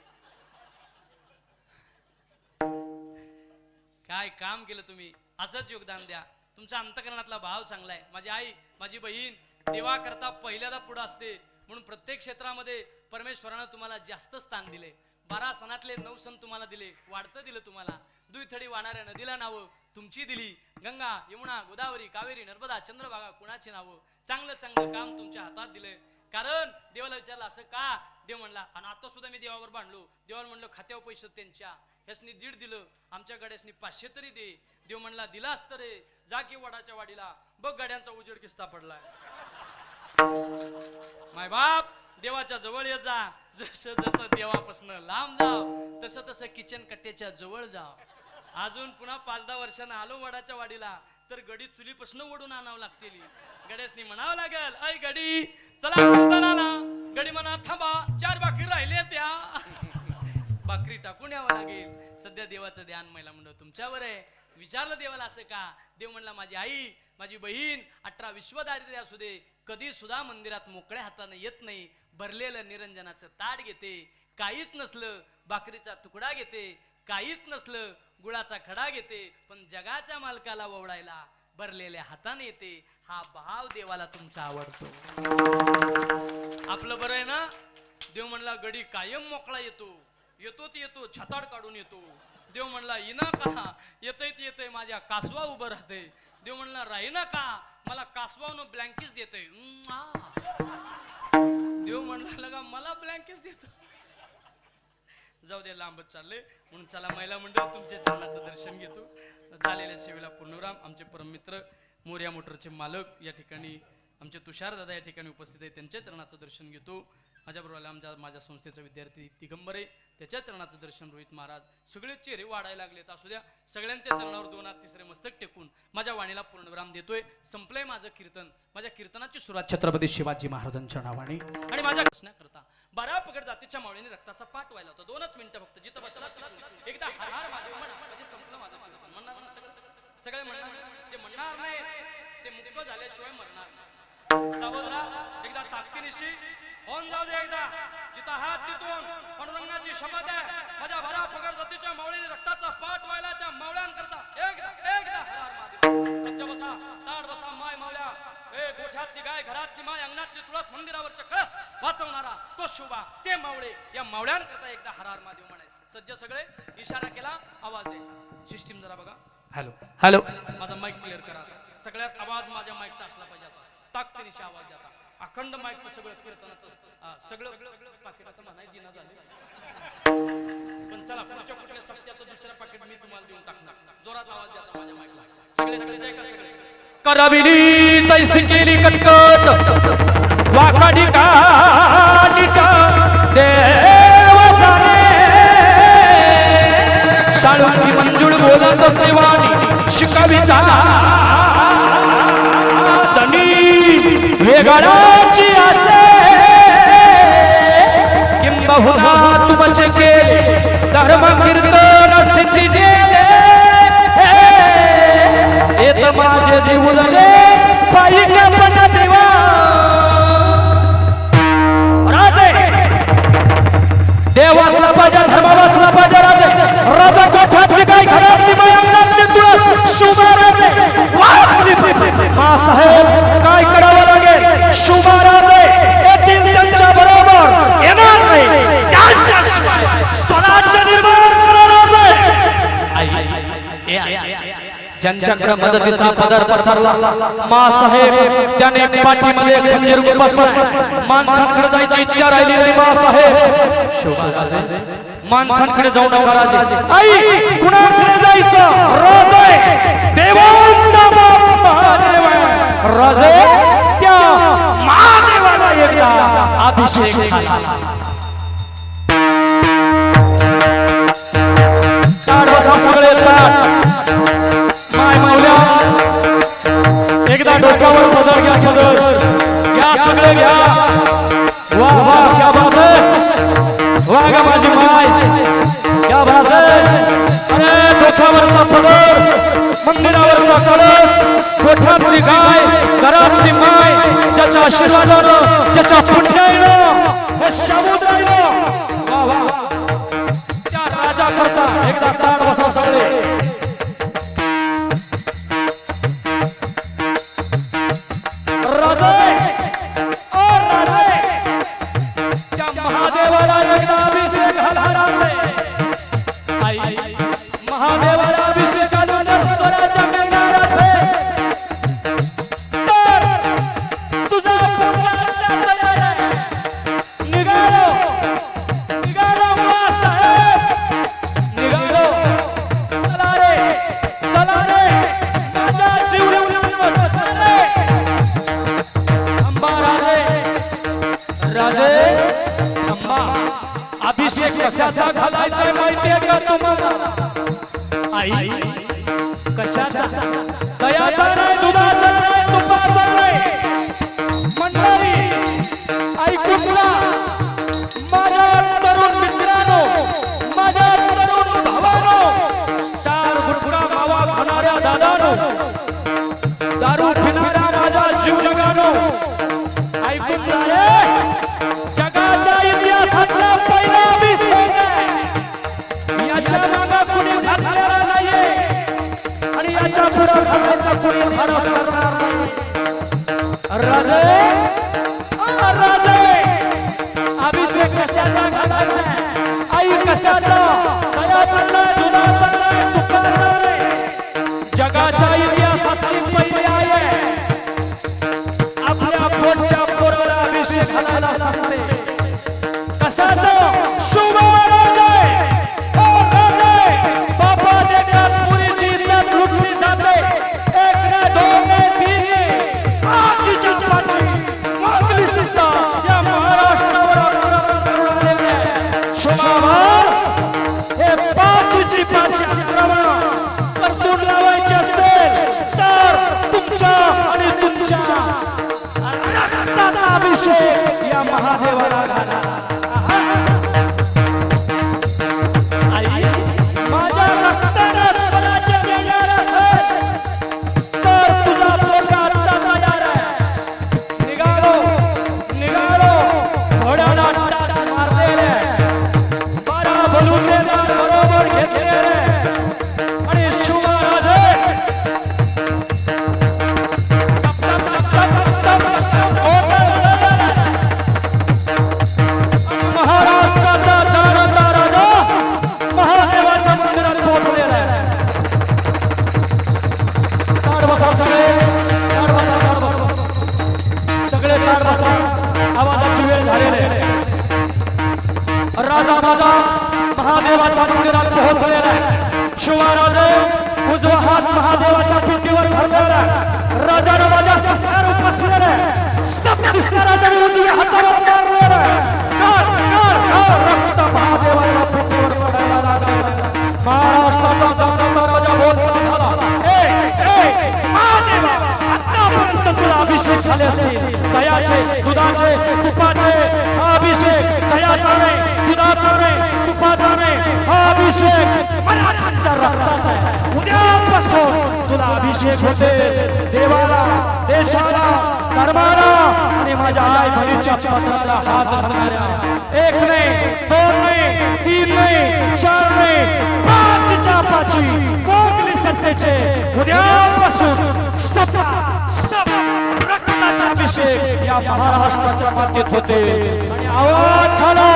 काय काम केलं तुम्ही. असंच योगदान द्या. तुमच्या अंतकरणातला भाव चांगला आहे. माझी आई माझी बहीण देवा करता पहिल्यांदा पुढे असते म्हणून प्रत्येक क्षेत्रामध्ये परमेश्वरानं तुम्हाला जास्त स्थान दिले. 12 सणातले 9 सण तुम्हाला दिले, वाढतं दिलं तुम्हाला. दुईथडी वाहणाऱ्या नदीला नावं तुमची दिली. गंगा यमुना गोदावरी कावेरी नर्मदा चंद्रभागा कुणाची नावं. चांगलं चांगलं काम तुमच्या हातात दिलंय. कारण देवाला विचारलं असं का. देव म्हणला, आणि आता सुद्धा मी देवावर बांधलो. देवाला म्हणलं खात्यावर पैसे त्यांच्या, ह्यासनी 1.5 दिलं, आमच्या गाड्यासनी 500 तरी दे. देव म्हणला दिला असतं रे, जा की वडाच्या वाडीला बघ गाड्यांचा उजेड किस्ता पडलाय. माय बाप देवाच्या जवळ येत जा. जसं जसं देवापासून लांब जाव तसं तसं किचन कट्ट्याच्या जवळ जाव. अजून पुन्हा 5-10 वर्षानं आलो वडाच्या वाडीला तर गडी चुलीपासून ओढून आणावं लागतील. गड्यासनी म्हणावं लागेल, ऐ गडी चला कीर्तनाला. गडी म्हणा थांबा 4 भाकरी राहिले त्या. भाकरी टाकून यावं लागेल. सध्या देवाचं ध्यान महिला मंडळ तुमच्यावर आहे. विचारलं देवाला असं का. देव म्हणला माझी आई माझी बहीण 18 विश्वदारिद्र्य असू दे कधी सुद्धा मंदिरात मोकळ्या हाताने येत नाही. भरलेलं निरंजनाचं ताट घेते, काहीच नसलं भाकरीचा तुकडा घेते, काहीच नसलं गुळाचा खडा घेते, पण जगाच्या मालकाला ओवडायला भरलेल्या हाताने येते. हा भाव देवाला तुमचा आवडतो. आपलं बरं आहे ना. देव म्हणला गडी कायम मोकळा येतो, येतो ते येतो छाताड काढून येतो. देव म्हणला येना का, येतय ते येतय माझ्या कासवा उभं राहते. देव म्हणला राहीना का, मला कासवानं ब्लँकेट देतय. देव म्हणला लगा मला ब्लँकेट देतो. जाऊ दे लांबच चालले म्हणून चला महिला मंडळ तुमच्या चरणाचं दर्शन घेतो. झालेल्या सेवेला पूर्णविराम. आमचे परममित्र मोर्या मोटरचे मालक या ठिकाणी आमचे तुषार दादा या ठिकाणी उपस्थित आहे, त्यांच्या चरणाचं दर्शन घेतो. माझ्याबरोबर माझ्या संस्थेचा विद्यार्थी दिगंबर आहे, त्याच्या चरणाचं दर्शन रोहित महाराज. सगळे चेहरे वाढायला लागलेत. असू द्या सगळ्यांच्या चरणावर 2 हात तिसरे मस्तक टेकून माझ्या वाणीला पूर्णविराम देतोय. संपलंय माझं कीर्तन. माझ्या कीर्तनाची सुरुवात छत्रपती शिवाजी महाराजांच्या नावाने आणि माझ्या करता 12 पगड जातीच्या मावळीने रक्ताचा पाठ व्हायला होता. 2च मिनिटं फक्त. जिथं बसला एकदा हर हर महादेव म्हणा म्हणजे संपलं माझं कीर्तन. म्हणणार ना सगळे म्हणणार. जे म्हणणार नाही ते मुक्त झाल्याशिवाय मरणार. सावध राहा. एकदा ताकदीनिशी होऊन जाऊ दे. एकदा जिथं हात तिथून पांडुरंगाची शपथ आहे. माझ्या भरा पगड जातीच्या मावळीने रक्ताचा पाठ व्हायला त्या मावळ्यांकरता एकदा सज्ज बसा, ताड बसा माय मावल्या. ए गोठ्यातली गाय घरातली माय अंगणातली तुळस मंदिरावरच्या कळस वाचवणारा तो शुभा ते मावळे. या मावळ्यांकरता एकदा हर हर महादेव म्हणायचं. सज्ज सगळे. इशारा केला आवाज द्यायचा. सिस्टीम जरा बघा. Hello hello. माझा माईक क्लिअर करा. सगळ्यात आवाज माझ्या माईकचा असला पाहिजे असा ताकदीनिशी आवाज द्या. अखंड माईकचं सगळं कीर्तनाचं सगळं पाकिट आता म्हणायची ना झाली. पण चला पुढच्या कुठल्या सप्त्यात दुसऱ्या पाकिट मी तुम्हाला देऊन टाकणार. जोरात आवाज द्यायचा माझ्या माईकला. सगळे सगळे का सगळे करविली तैसी केली कटकट वाकाडी कानिटा देव जाणे साळुंकी मंजुळ बोलत सेवानी शिकविता धनी वेगळाची आसे किंबहुना तुमचे केले धर्म कीर्तन सिद्धी देले येत माझे जीवनले पायी पण देवा राजे देवाचा पाजा धर्म वाचला पाजा राजे राजा कोठातली काय घरातली मयांगातली तुळस शुभा राजे वाचली पाहिजे मा साहेब काय करावं लागेल शुभा राजे येतील त्यांच्या बरोबर येणार नाही त्यांच्याशिवाय स्वराज्य निर्माण करा राजे ज्यांच्याकडे मदतीचा पदर पसरला मा साहेब त्याने पाठीमध्ये खंजीर बसवला माणसांकडे जायची इच्छा राहिली नाही मा साहेब माणसांकडे जाऊ नका राजे आई कुणाकडे जायचं राजे देवांचा महादेव राजे त्या महादेवाला एकदा अभिषेक झाला सगळे माय माऊल्या एकदा डोक्यावर पदर घ्या पदर घ्या सगळे घ्या वाह वाह क्या बात है वाह गा माझी माय क्या बात है अरे डोक्यावरचा पदर मंदिरावरचा कळस गोठ्यातली गाय घरातली माय ज्याच्या आशीर्वादानं ज्याच्या पुण्यानं हे समुद्रानं वाह वाह त्या राजा करता एकदा ताट बसा सगळे अभिषेक कशाचा घालायचा माहितीये का तुम्हाला आई कशाचा दयाचा नाही दुधाचा नाही तुपाचा नाही मंडळी ऐकून घ्या माझ्या तरुण मित्रांनो माझ्या तरुण भावांनो स्टार गुटखा मावा खाणाऱ्या दादानो दारू पिणाऱ्या माझ्या जीवजगानो ऐकून घ्या जगाच्या इतिहासातला पहिला अभिषेक याच्या मागे कुणी घातलेला नाहीये आणि याच्या पुढे घालायचा कुणी धाडस करणार नाही राजे राजे अभिषेक कशाचा घालायचा आई कशाचा दयाचा नाही दुधाचा नाही तुपाचा नाही जगाच्या इतिहासातली पहिली आहे आपल्या पोटच्या पोराला अभिषेक घालायला सांगते कशाचा शुभ राजे ओ राजे बाबा देतात पुरीची इज्जत लुटली जाते एक ने दोन ने तीन ने पाचची मागली सुद्धा या महाराष्ट्रावर आक्रमण करून शुभावर हे पाचची आक्रमण परतून लावायचे असतील तर तुमच्या आणि तुमच्या रक्ताचा अभिषेक या महादेवाला घाला माझ्या रक्तानं स्वराज्य देणार असेल तर तुझा पोरगा आत्ता तयार आहे निघालो निघालो घोड्याला टाच मारते रे बारा बलुतेदार बरोबर घेतले रे आणि शिवराजे महाराष्ट्राचा जाणता राजा महादेवाच्या मंदिरात पोहोचलेला आहे ताड बसा सगळे ताड बसा सगळे ताड बसा आवाजाची वेळ झालेली आहे राजा माझा महादेवाच्या मंदिरात पोहोचलेला आहे शिवराजे उजवा हात महादेवाच्या पिंडीवर धरलेला राजानं माझ्या सत्कार उपसलेला सत्य राजाने उजव्या हातावर मारलेला रक्त महादेवाच्या पिंडीवर पडायला लागला महाराष्ट्राचा जाणता राजा बोलता झाला महादेवा आतापर्यंत तुला अभिषेक झाले असतील दयाचे दुधाचे तुपाचे हा अभिषेक दयाचा नाही दुधाचा नाही तुपाचा नाही हा अभिषेक मराठांच्या रक्ताचा आहे उद्यापासून तुला अभिषेक होते देवाला देशाला धर्माला आणि माझ्या आई बहिणीच्या पत्राला हात घालणाऱ्या एक नाही दोन नाही तीन नाही चार नाही पाचच्या पाची मोगली सत्तेचे उद्यापासून रक्ताचा अभिषेक या महाराष्ट्राच्या मातीत होते आणि आवाज झाला